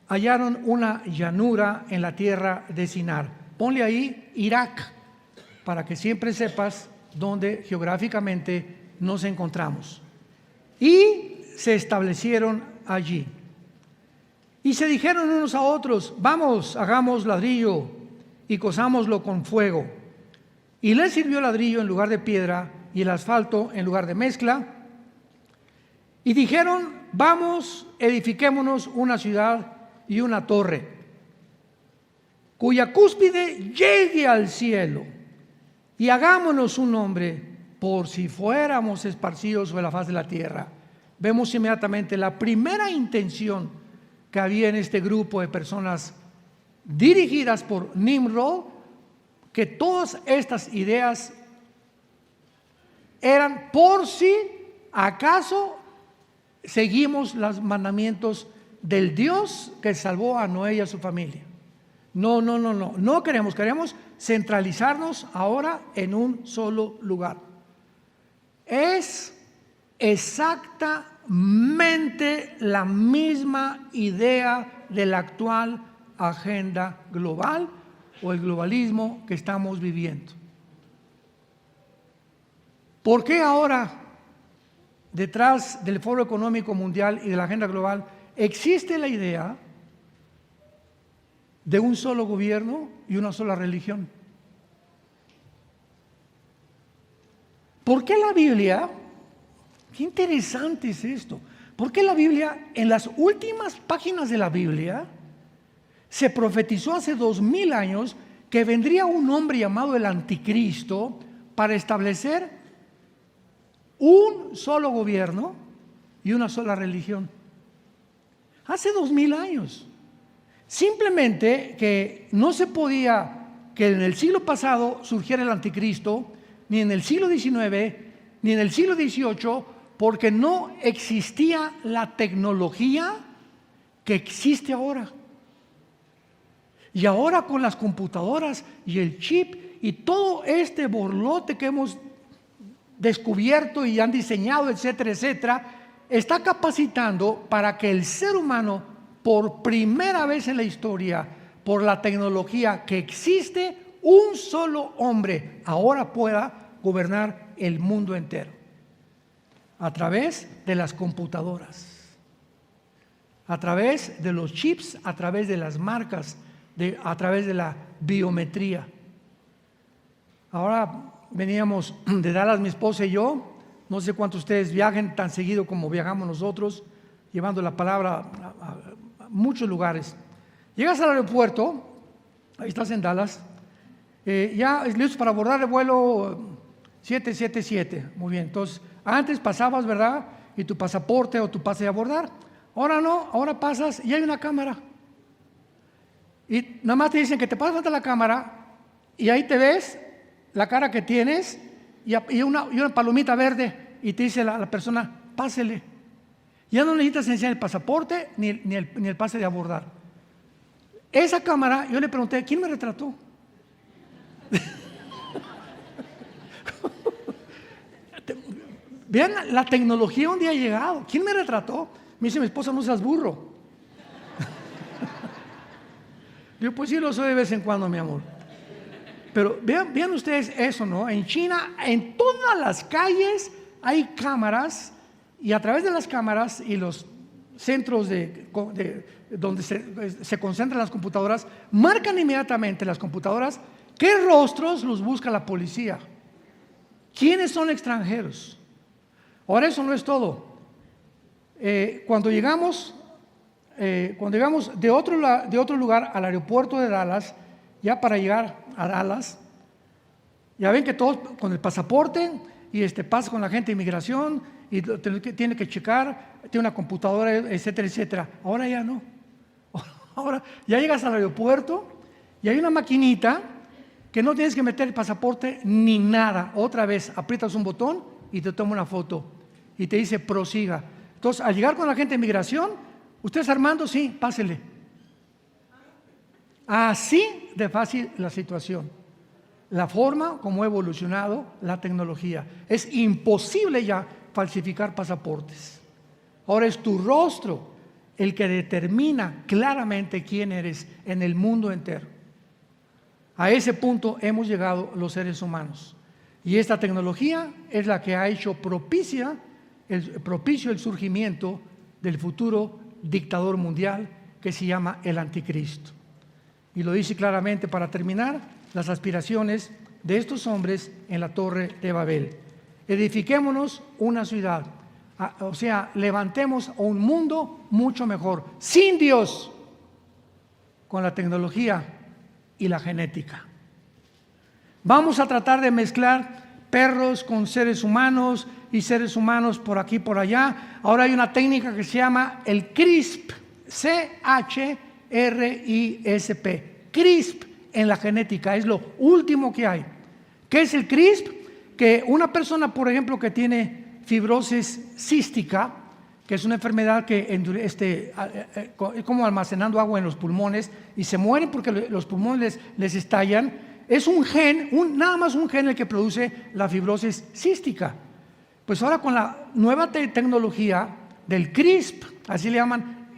hallaron una llanura en la tierra de Sinar. Ponle ahí Irak, para que siempre sepas dónde geográficamente nos encontramos. Y se establecieron allí. Y se dijeron unos a otros, vamos, hagamos ladrillo y cozámoslo con fuego. Y les sirvió ladrillo en lugar de piedra y el asfalto en lugar de mezcla. Y dijeron, vamos, edifiquémonos una ciudad y una torre, cuya cúspide llegue al cielo. Y hagámonos un nombre por si fuéramos esparcidos sobre la faz de la tierra. Vemos inmediatamente la primera intención que había en este grupo de personas dirigidas por Nimrod, que todas estas ideas eran por si acaso seguimos los mandamientos del Dios que salvó a Noé y a su familia. No queremos centralizarnos ahora en un solo lugar. Es exactamente la misma idea de la actual agenda global o el globalismo que estamos viviendo. ¿Por qué ahora, detrás del Foro Económico Mundial y de la agenda global, existe la idea de un solo gobierno y una sola religión? ¿Por qué la Biblia? Qué interesante es esto. ¿Por qué la Biblia, en las últimas páginas de la Biblia, se profetizó hace 2000 años que vendría un hombre llamado el Anticristo para establecer un solo gobierno y una sola religión? Hace 2000 años. Simplemente que no se podía que en el siglo pasado surgiera el Anticristo, ni en el siglo XIX, ni en el siglo XVIII, porque no existía la tecnología que existe ahora. Y ahora con las computadoras y el chip y todo este borlote que hemos descubierto y han diseñado, etcétera, etcétera, está capacitando para que el ser humano, por primera vez en la historia, por la tecnología que existe, un solo hombre ahora pueda gobernar el mundo entero a través de las computadoras, a través de los chips, a través de las marcas, a través de la biometría. Ahora veníamos de Dallas, mi esposa y yo. No sé cuántos de ustedes viajen tan seguido como viajamos nosotros, llevando la palabra a muchos lugares. Llegas al aeropuerto, ahí estás en Dallas, ya es listo para abordar el vuelo 777. Muy bien, entonces antes pasabas, ¿verdad? Y tu pasaporte o tu pase de abordar. Ahora no, ahora pasas y hay una cámara. Y nada más te dicen que te pasas ante la cámara y ahí te ves la cara que tienes y una palomita verde y te dice la persona, pásele. Ya no necesitas enseñar el pasaporte ni el pase de abordar. Esa cámara, yo le pregunté, ¿quién me retrató? Vean, la tecnología un día ha llegado. ¿Quién me retrató? Me dice mi esposa, no seas burro. Yo, pues sí lo soy de vez en cuando, mi amor. Pero vean ustedes eso, ¿no? En China, en todas las calles hay cámaras y a través de las cámaras y los centros donde se concentran las computadoras, marcan inmediatamente las computadoras qué rostros los busca la policía. ¿Quiénes son extranjeros? Ahora eso no es todo. Cuando llegamos de otro lugar al aeropuerto de Dallas, ya para llegar a Dallas, ya ven que todos con el pasaporte y pasa con la gente de inmigración y tiene que checar, tiene una computadora, etcétera, etcétera. Ahora ya no. Ahora ya llegas al aeropuerto y hay una maquinita que no tienes que meter el pasaporte ni nada. Otra vez aprietas un botón y te toma una foto y te dice prosiga. Entonces, al llegar con la gente de inmigración, ¿usted es Armando? Sí, pásele. Así de fácil la situación. La forma como ha evolucionado la tecnología. Es imposible ya falsificar pasaportes. Ahora es tu rostro el que determina claramente quién eres en el mundo entero. A ese punto hemos llegado los seres humanos. Y esta tecnología es la que ha hecho propicio el surgimiento del futuro dictador mundial que se llama el anticristo. Y lo dice claramente para terminar las aspiraciones de estos hombres en la Torre de Babel. Edifiquémonos una ciudad, o sea, levantemos un mundo mucho mejor, sin Dios, con la tecnología y la genética. Vamos a tratar de mezclar perros con seres humanos y seres humanos por aquí y por allá. Ahora hay una técnica que se llama el CRISP, C-H-R-I-S-P, CRISP en la genética, es lo último que hay. ¿Qué es el CRISP? Que una persona, por ejemplo, que tiene fibrosis cística, que es una enfermedad que es como almacenando agua en los pulmones y se mueren porque los pulmones les estallan, es un gen, nada más un gen el que produce la fibrosis cística. Pues ahora con la nueva tecnología del CRISP, así le llaman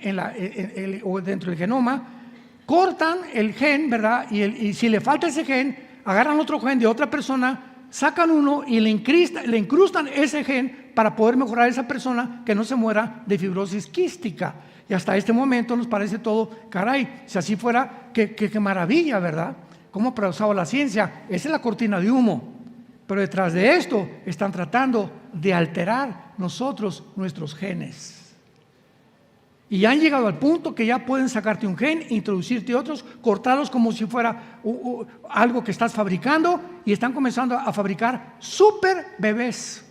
o dentro del genoma, cortan el gen, ¿verdad? Y si le falta ese gen, agarran otro gen de otra persona, sacan uno y le incrustan ese gen para poder mejorar a esa persona que no se muera de fibrosis quística. Y hasta este momento nos parece todo, caray, si así fuera, qué maravilla, ¿verdad? ¿Cómo ha progresado la ciencia? Esa es la cortina de humo. Pero detrás de esto están tratando de alterar nuestros genes. Y han llegado al punto que ya pueden sacarte un gen, introducirte otros, cortarlos como si fuera algo que estás fabricando y están comenzando a fabricar super bebés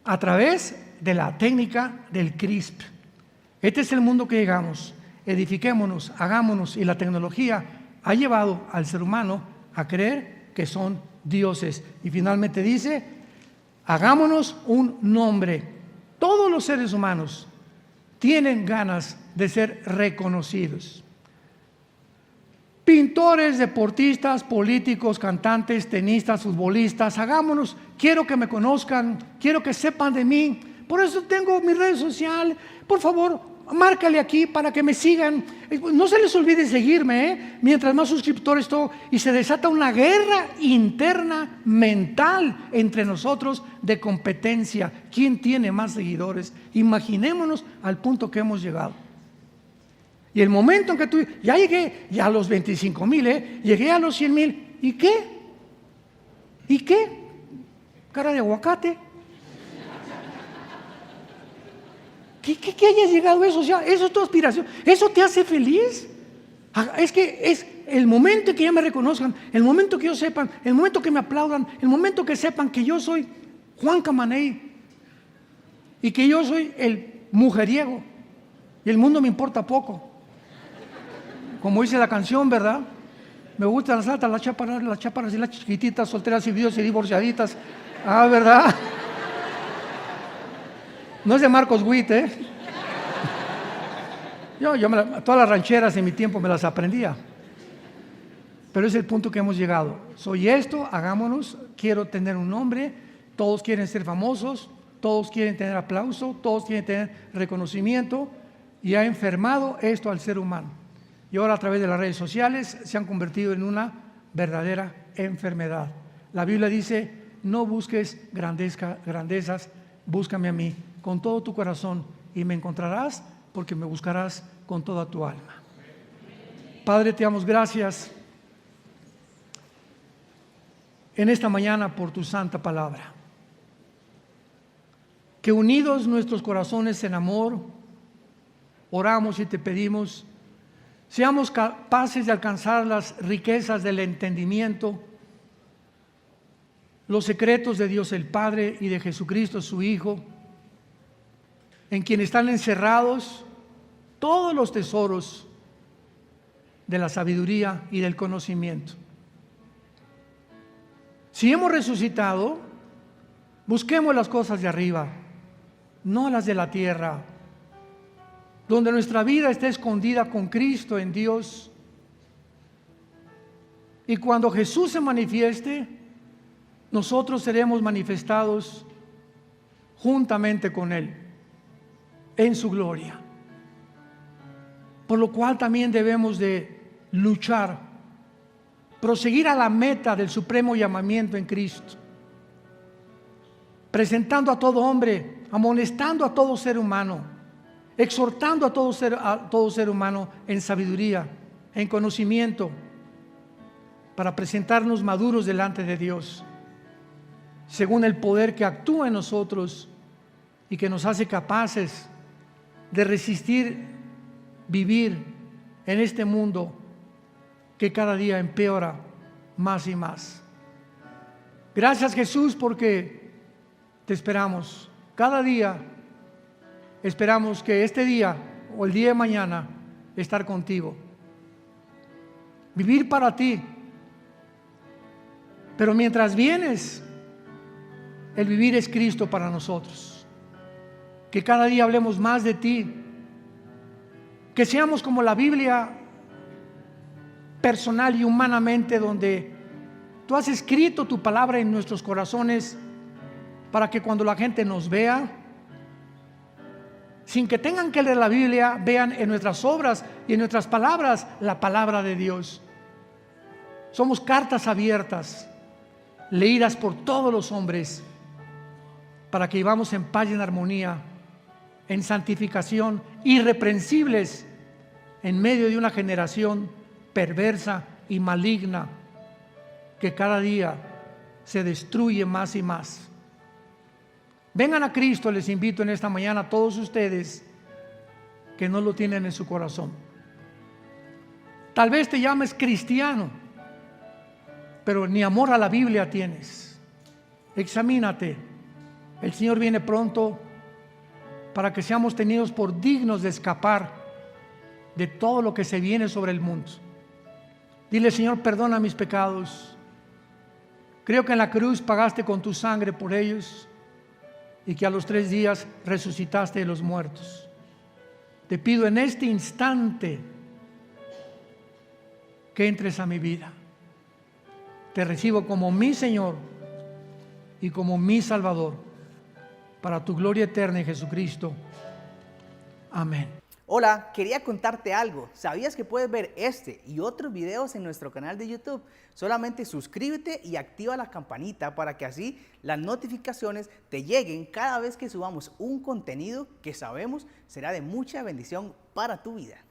a través de la técnica del CRISP. Este es el mundo que llegamos. Edifiquémonos, hagámonos, y la tecnología ha llevado al ser humano a creer que son dioses. Y finalmente dice, hagámonos un nombre. Todos los seres humanos tienen ganas de ser reconocidos. Pintores, deportistas, políticos, cantantes, tenistas, futbolistas, hagámonos, quiero que me conozcan, quiero que sepan de mí. Por eso tengo mi red social. Por favor, márcale aquí para que me sigan. No se les olvide seguirme, mientras más suscriptores todo, y se desata una guerra interna mental entre nosotros de competencia. ¿Quién tiene más seguidores? Imaginémonos al punto que hemos llegado. Y el momento en que tú, ya llegué ya a los 25,000, llegué a los 100,000, ¿y qué? ¿Y qué? Cara de aguacate. ¿Qué hayas llegado a eso? O sea, eso es tu aspiración. ¿Eso te hace feliz? Es que el momento que ya me reconozcan, el momento que ellos sepan, el momento que me aplaudan, el momento que sepan que yo soy Juan Camaney y que yo soy el mujeriego y el mundo me importa poco. Como dice la canción, ¿verdad? Me gustan las altas, las chaparras y las chiquititas, solteras y viudas y divorciaditas. Ah, ¿verdad? No es de Marcos Witt, ¿eh? Todas las rancheras en mi tiempo me las aprendía. Pero es el punto que hemos llegado. Soy esto, hagámonos, quiero tener un nombre, todos quieren ser famosos, todos quieren tener aplauso, todos quieren tener reconocimiento, y ha enfermado esto al ser humano. Y ahora a través de las redes sociales se han convertido en una verdadera enfermedad. La Biblia dice, no busques grandezas, búscame a mí con todo tu corazón y me encontrarás porque me buscarás con toda tu alma. Padre, te damos gracias en esta mañana por tu santa palabra. Que unidos nuestros corazones en amor, oramos y te pedimos, seamos capaces de alcanzar las riquezas del entendimiento, los secretos de Dios el Padre y de Jesucristo su Hijo, en quien están encerrados todos los tesoros de la sabiduría y del conocimiento. Si hemos resucitado, busquemos las cosas de arriba, no las de la tierra, donde nuestra vida está escondida con Cristo en Dios. Y cuando Jesús se manifieste, nosotros seremos manifestados juntamente con Él en su gloria. Por lo cual también debemos de luchar, proseguir a la meta del supremo llamamiento en Cristo, presentando a todo hombre, amonestando a todo ser humano, exhortando a todo ser humano en sabiduría, en conocimiento, para presentarnos maduros delante de Dios, según el poder que actúa en nosotros y que nos hace capaces de resistir, vivir en este mundo que cada día empeora más y más. Gracias, Jesús, porque te esperamos cada día. Esperamos que este día o el día de mañana estar contigo, vivir para ti. Pero mientras vienes, el vivir es Cristo para nosotros. Que cada día hablemos más de ti, que seamos como la Biblia personal y humanamente, donde tú has escrito tu palabra en nuestros corazones para que cuando la gente nos vea, sin que tengan que leer la Biblia, vean en nuestras obras y en nuestras palabras la palabra de Dios. Somos cartas abiertas, leídas por todos los hombres, para que vivamos en paz y en armonía, en santificación, irreprensibles en medio de una generación perversa y maligna que cada día se destruye más y más. Vengan a Cristo, les invito en esta mañana a todos ustedes que no lo tienen en su corazón. Tal vez te llames cristiano, pero ni amor a la Biblia tienes. Examínate. El Señor viene pronto para que seamos tenidos por dignos de escapar de todo lo que se viene sobre el mundo. Dile: Señor, perdona mis pecados. Creo que en la cruz pagaste con tu sangre por ellos y que a los 3 días resucitaste de los muertos. Te pido en este instante que entres a mi vida. Te recibo como mi Señor y como mi Salvador, para tu gloria eterna en Jesucristo. Amén. Hola, quería contarte algo. ¿Sabías que puedes ver este y otros videos en nuestro canal de YouTube? Solamente suscríbete y activa la campanita para que así las notificaciones te lleguen cada vez que subamos un contenido que sabemos será de mucha bendición para tu vida.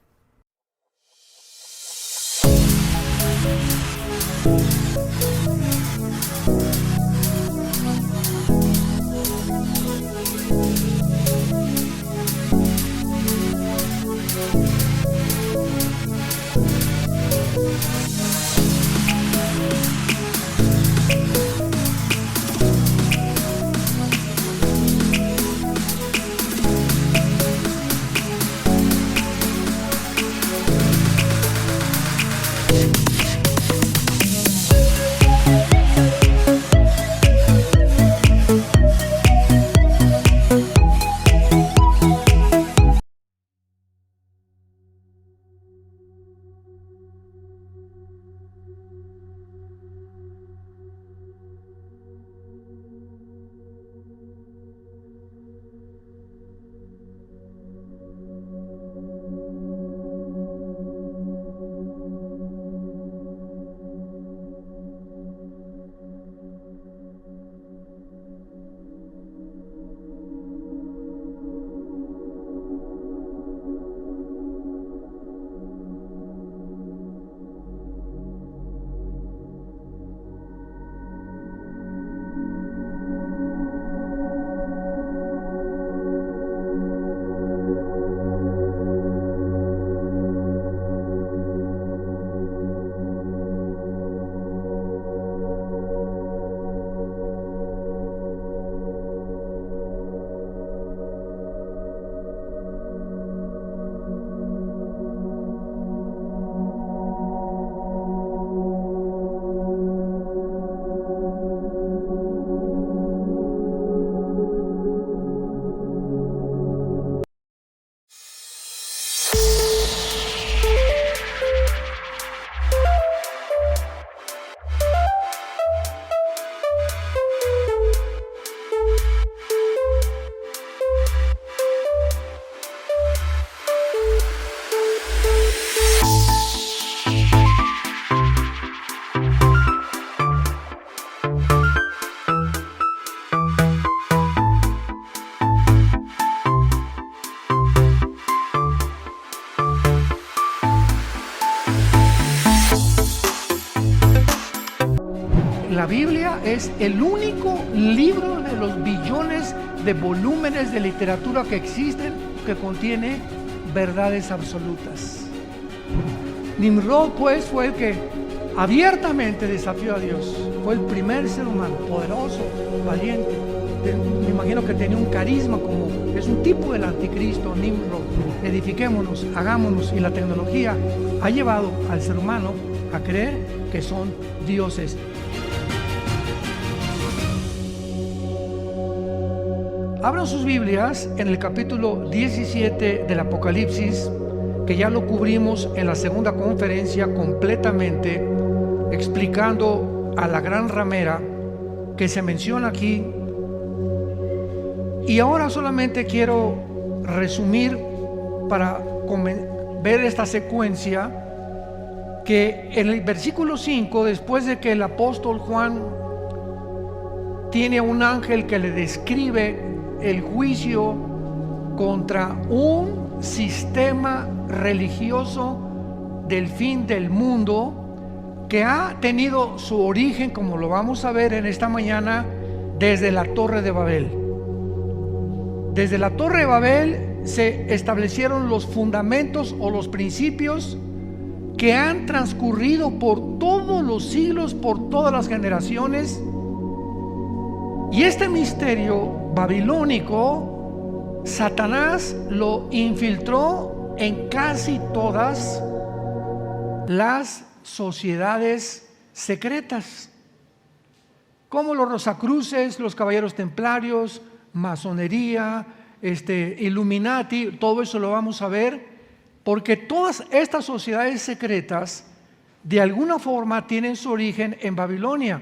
la Biblia es el único libro de los billones de volúmenes de literatura que existen que contiene verdades absolutas. Nimrod, pues, fue el que abiertamente desafió a Dios. Fue el primer ser humano poderoso, valiente. Me imagino que tenía un carisma, como es un tipo del anticristo, Nimrod. Edifiquémonos, hagámonos, y la tecnología ha llevado al ser humano a creer que son dioses. Abran sus Biblias en el capítulo 17 del Apocalipsis, que ya lo cubrimos en la segunda conferencia completamente, explicando a la gran ramera que se menciona aquí. Y ahora solamente quiero resumir para ver esta secuencia, que en el versículo 5, después de que el apóstol Juan tiene un ángel que le describe el juicio contra un sistema religioso del fin del mundo, que ha tenido su origen, como lo vamos a ver en esta mañana, desde la Torre de Babel. Desde la Torre de Babel se establecieron los fundamentos o los principios que han transcurrido por todos los siglos, por todas las generaciones. Y este misterio babilónico, Satanás lo infiltró en casi todas las sociedades secretas, como los Rosacruces, los Caballeros Templarios, masonería, Illuminati. Todo eso lo vamos a ver, porque todas estas sociedades secretas de alguna forma tienen su origen en Babilonia.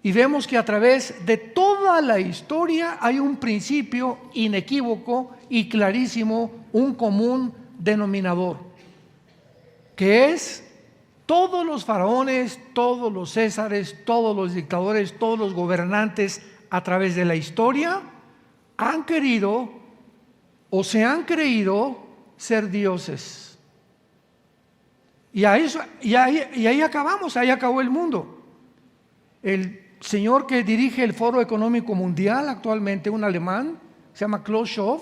Y vemos que a través de toda la historia hay un principio inequívoco y clarísimo, un común denominador, que es: todos los faraones, todos los césares, todos los dictadores, todos los gobernantes a través de la historia han querido o se han creído ser dioses. Y ahí acabamos, ahí acabó el mundo. El señor que dirige el Foro Económico Mundial actualmente, un alemán, se llama Klaus Schwab.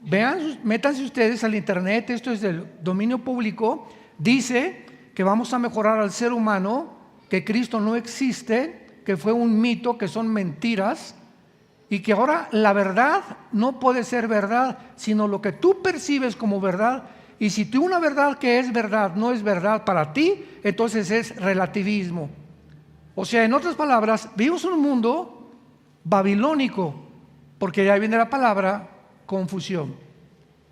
Vean, métanse ustedes al internet, esto es del dominio público. Dice que vamos a mejorar al ser humano, que Cristo no existe, que fue un mito, que son mentiras, y que ahora la verdad no puede ser verdad, sino lo que tú percibes como verdad. Y si tú una verdad que es verdad no es verdad para ti, entonces es relativismo. O sea, en otras palabras, vivimos en un mundo babilónico, porque de ahí viene la palabra confusión.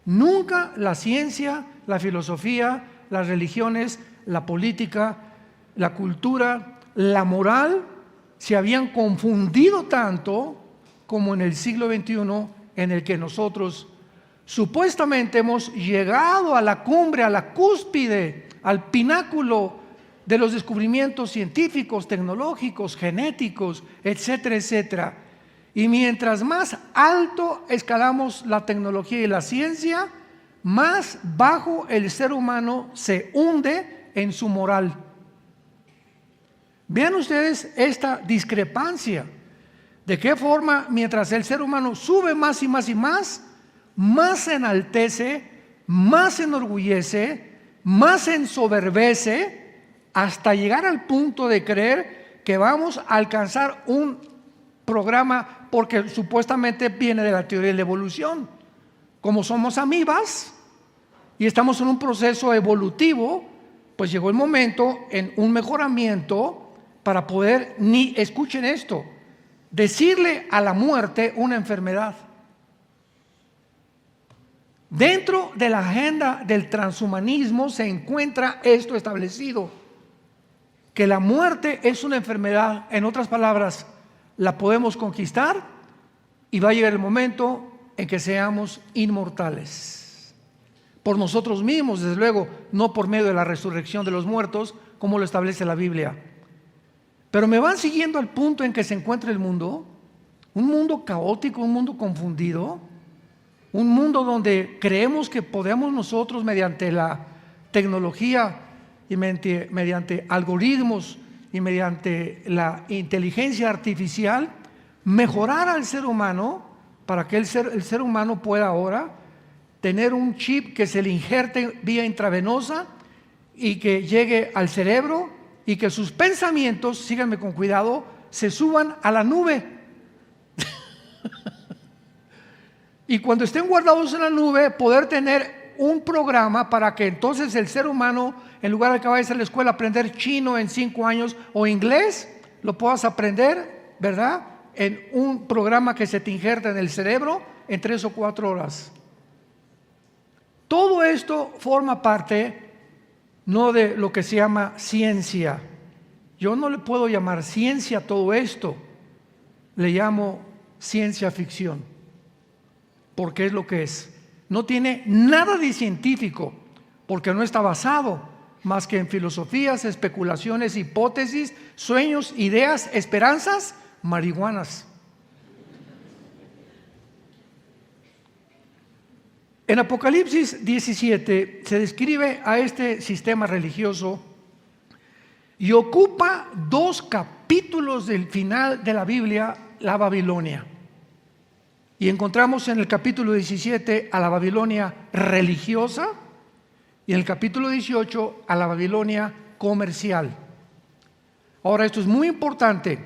Nunca la ciencia, la filosofía, las religiones, la política, la cultura, la moral se habían confundido tanto como en el siglo XXI, en el que nosotros supuestamente hemos llegado a la cumbre, a la cúspide, al pináculo de los descubrimientos científicos, tecnológicos, genéticos, etcétera, etcétera. Y mientras más alto escalamos la tecnología y la ciencia, más bajo el ser humano se hunde en su moral. Vean ustedes esta discrepancia. ¿De qué forma, mientras el ser humano sube más y más y más se enaltece, más se enorgullece, más se ensoberbece, hasta llegar al punto de creer que vamos a alcanzar un programa, porque supuestamente viene de la teoría de la evolución? Como somos amibas y estamos en un proceso evolutivo, pues llegó el momento en un mejoramiento para poder, escuchen esto, decirle a la muerte una enfermedad. Dentro de la agenda del transhumanismo se encuentra esto establecido, que la muerte es una enfermedad. En otras palabras, la podemos conquistar y va a llegar el momento en que seamos inmortales. Por nosotros mismos, desde luego, no por medio de la resurrección de los muertos, como lo establece la Biblia. Pero me van siguiendo al punto en que se encuentra el mundo, un mundo caótico, un mundo confundido, un mundo donde creemos que podemos nosotros, mediante la tecnología y mediante algoritmos y mediante la inteligencia artificial mejorar al ser humano para que el ser humano pueda ahora tener un chip que se le injerte vía intravenosa y que llegue al cerebro y que sus pensamientos, síganme con cuidado, se suban a la nube. Y cuando estén guardados en la nube, poder tener un programa para que entonces el ser humano, en lugar de que vayas a la escuela a aprender chino en 5 años o inglés, lo puedas aprender, ¿verdad?, en un programa que se te injerta en el cerebro en 3 o 4 horas. Todo esto forma parte no de lo que se llama ciencia. Yo no le puedo llamar ciencia a todo esto, le llamo ciencia ficción, porque es lo que es. No tiene nada de científico, porque no está basado más que en filosofías, especulaciones, hipótesis, sueños, ideas, esperanzas, marihuanas. En Apocalipsis 17 se describe a este sistema religioso y ocupa 2 capítulos del final de la Biblia, la Babilonia. Y encontramos en el capítulo 17 a la Babilonia religiosa y en el capítulo 18 a la Babilonia comercial. Ahora, esto es muy importante.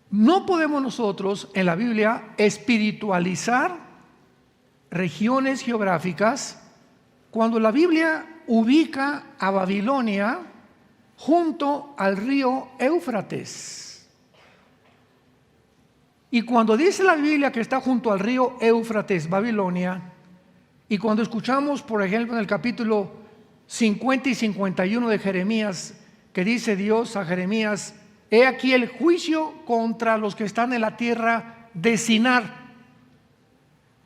No podemos nosotros en la Biblia espiritualizar regiones geográficas cuando la Biblia ubica a Babilonia junto al río Éufrates. Y cuando dice la Biblia que está junto al río Éufrates, Babilonia, y cuando escuchamos, por ejemplo, en el capítulo 50 y 51 de Jeremías, que dice Dios a Jeremías: he aquí el juicio contra los que están en la tierra de Sinar,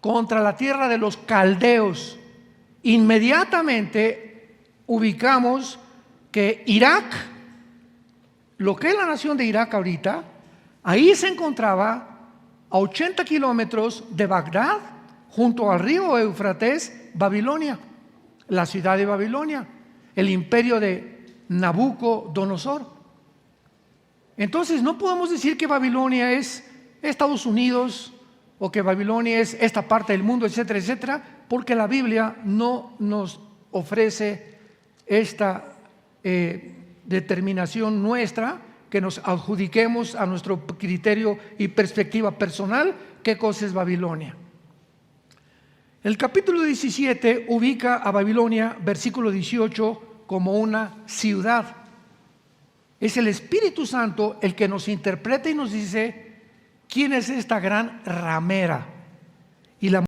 contra la tierra de los caldeos. Inmediatamente ubicamos que Irak, lo que es la nación de Irak ahorita, ahí se encontraba a 80 kilómetros de Bagdad, junto al río Éufrates, Babilonia, la ciudad de Babilonia, el imperio de Nabucodonosor. Entonces no podemos decir que Babilonia es Estados Unidos o que Babilonia es esta parte del mundo, etcétera, etcétera, porque la Biblia no nos ofrece esta determinación nuestra, que nos adjudiquemos a nuestro criterio y perspectiva personal qué cosa es Babilonia. El capítulo 17 ubica a Babilonia, versículo 18, como una ciudad. Es el Espíritu Santo el que nos interpreta y nos dice quién es esta gran ramera. Y la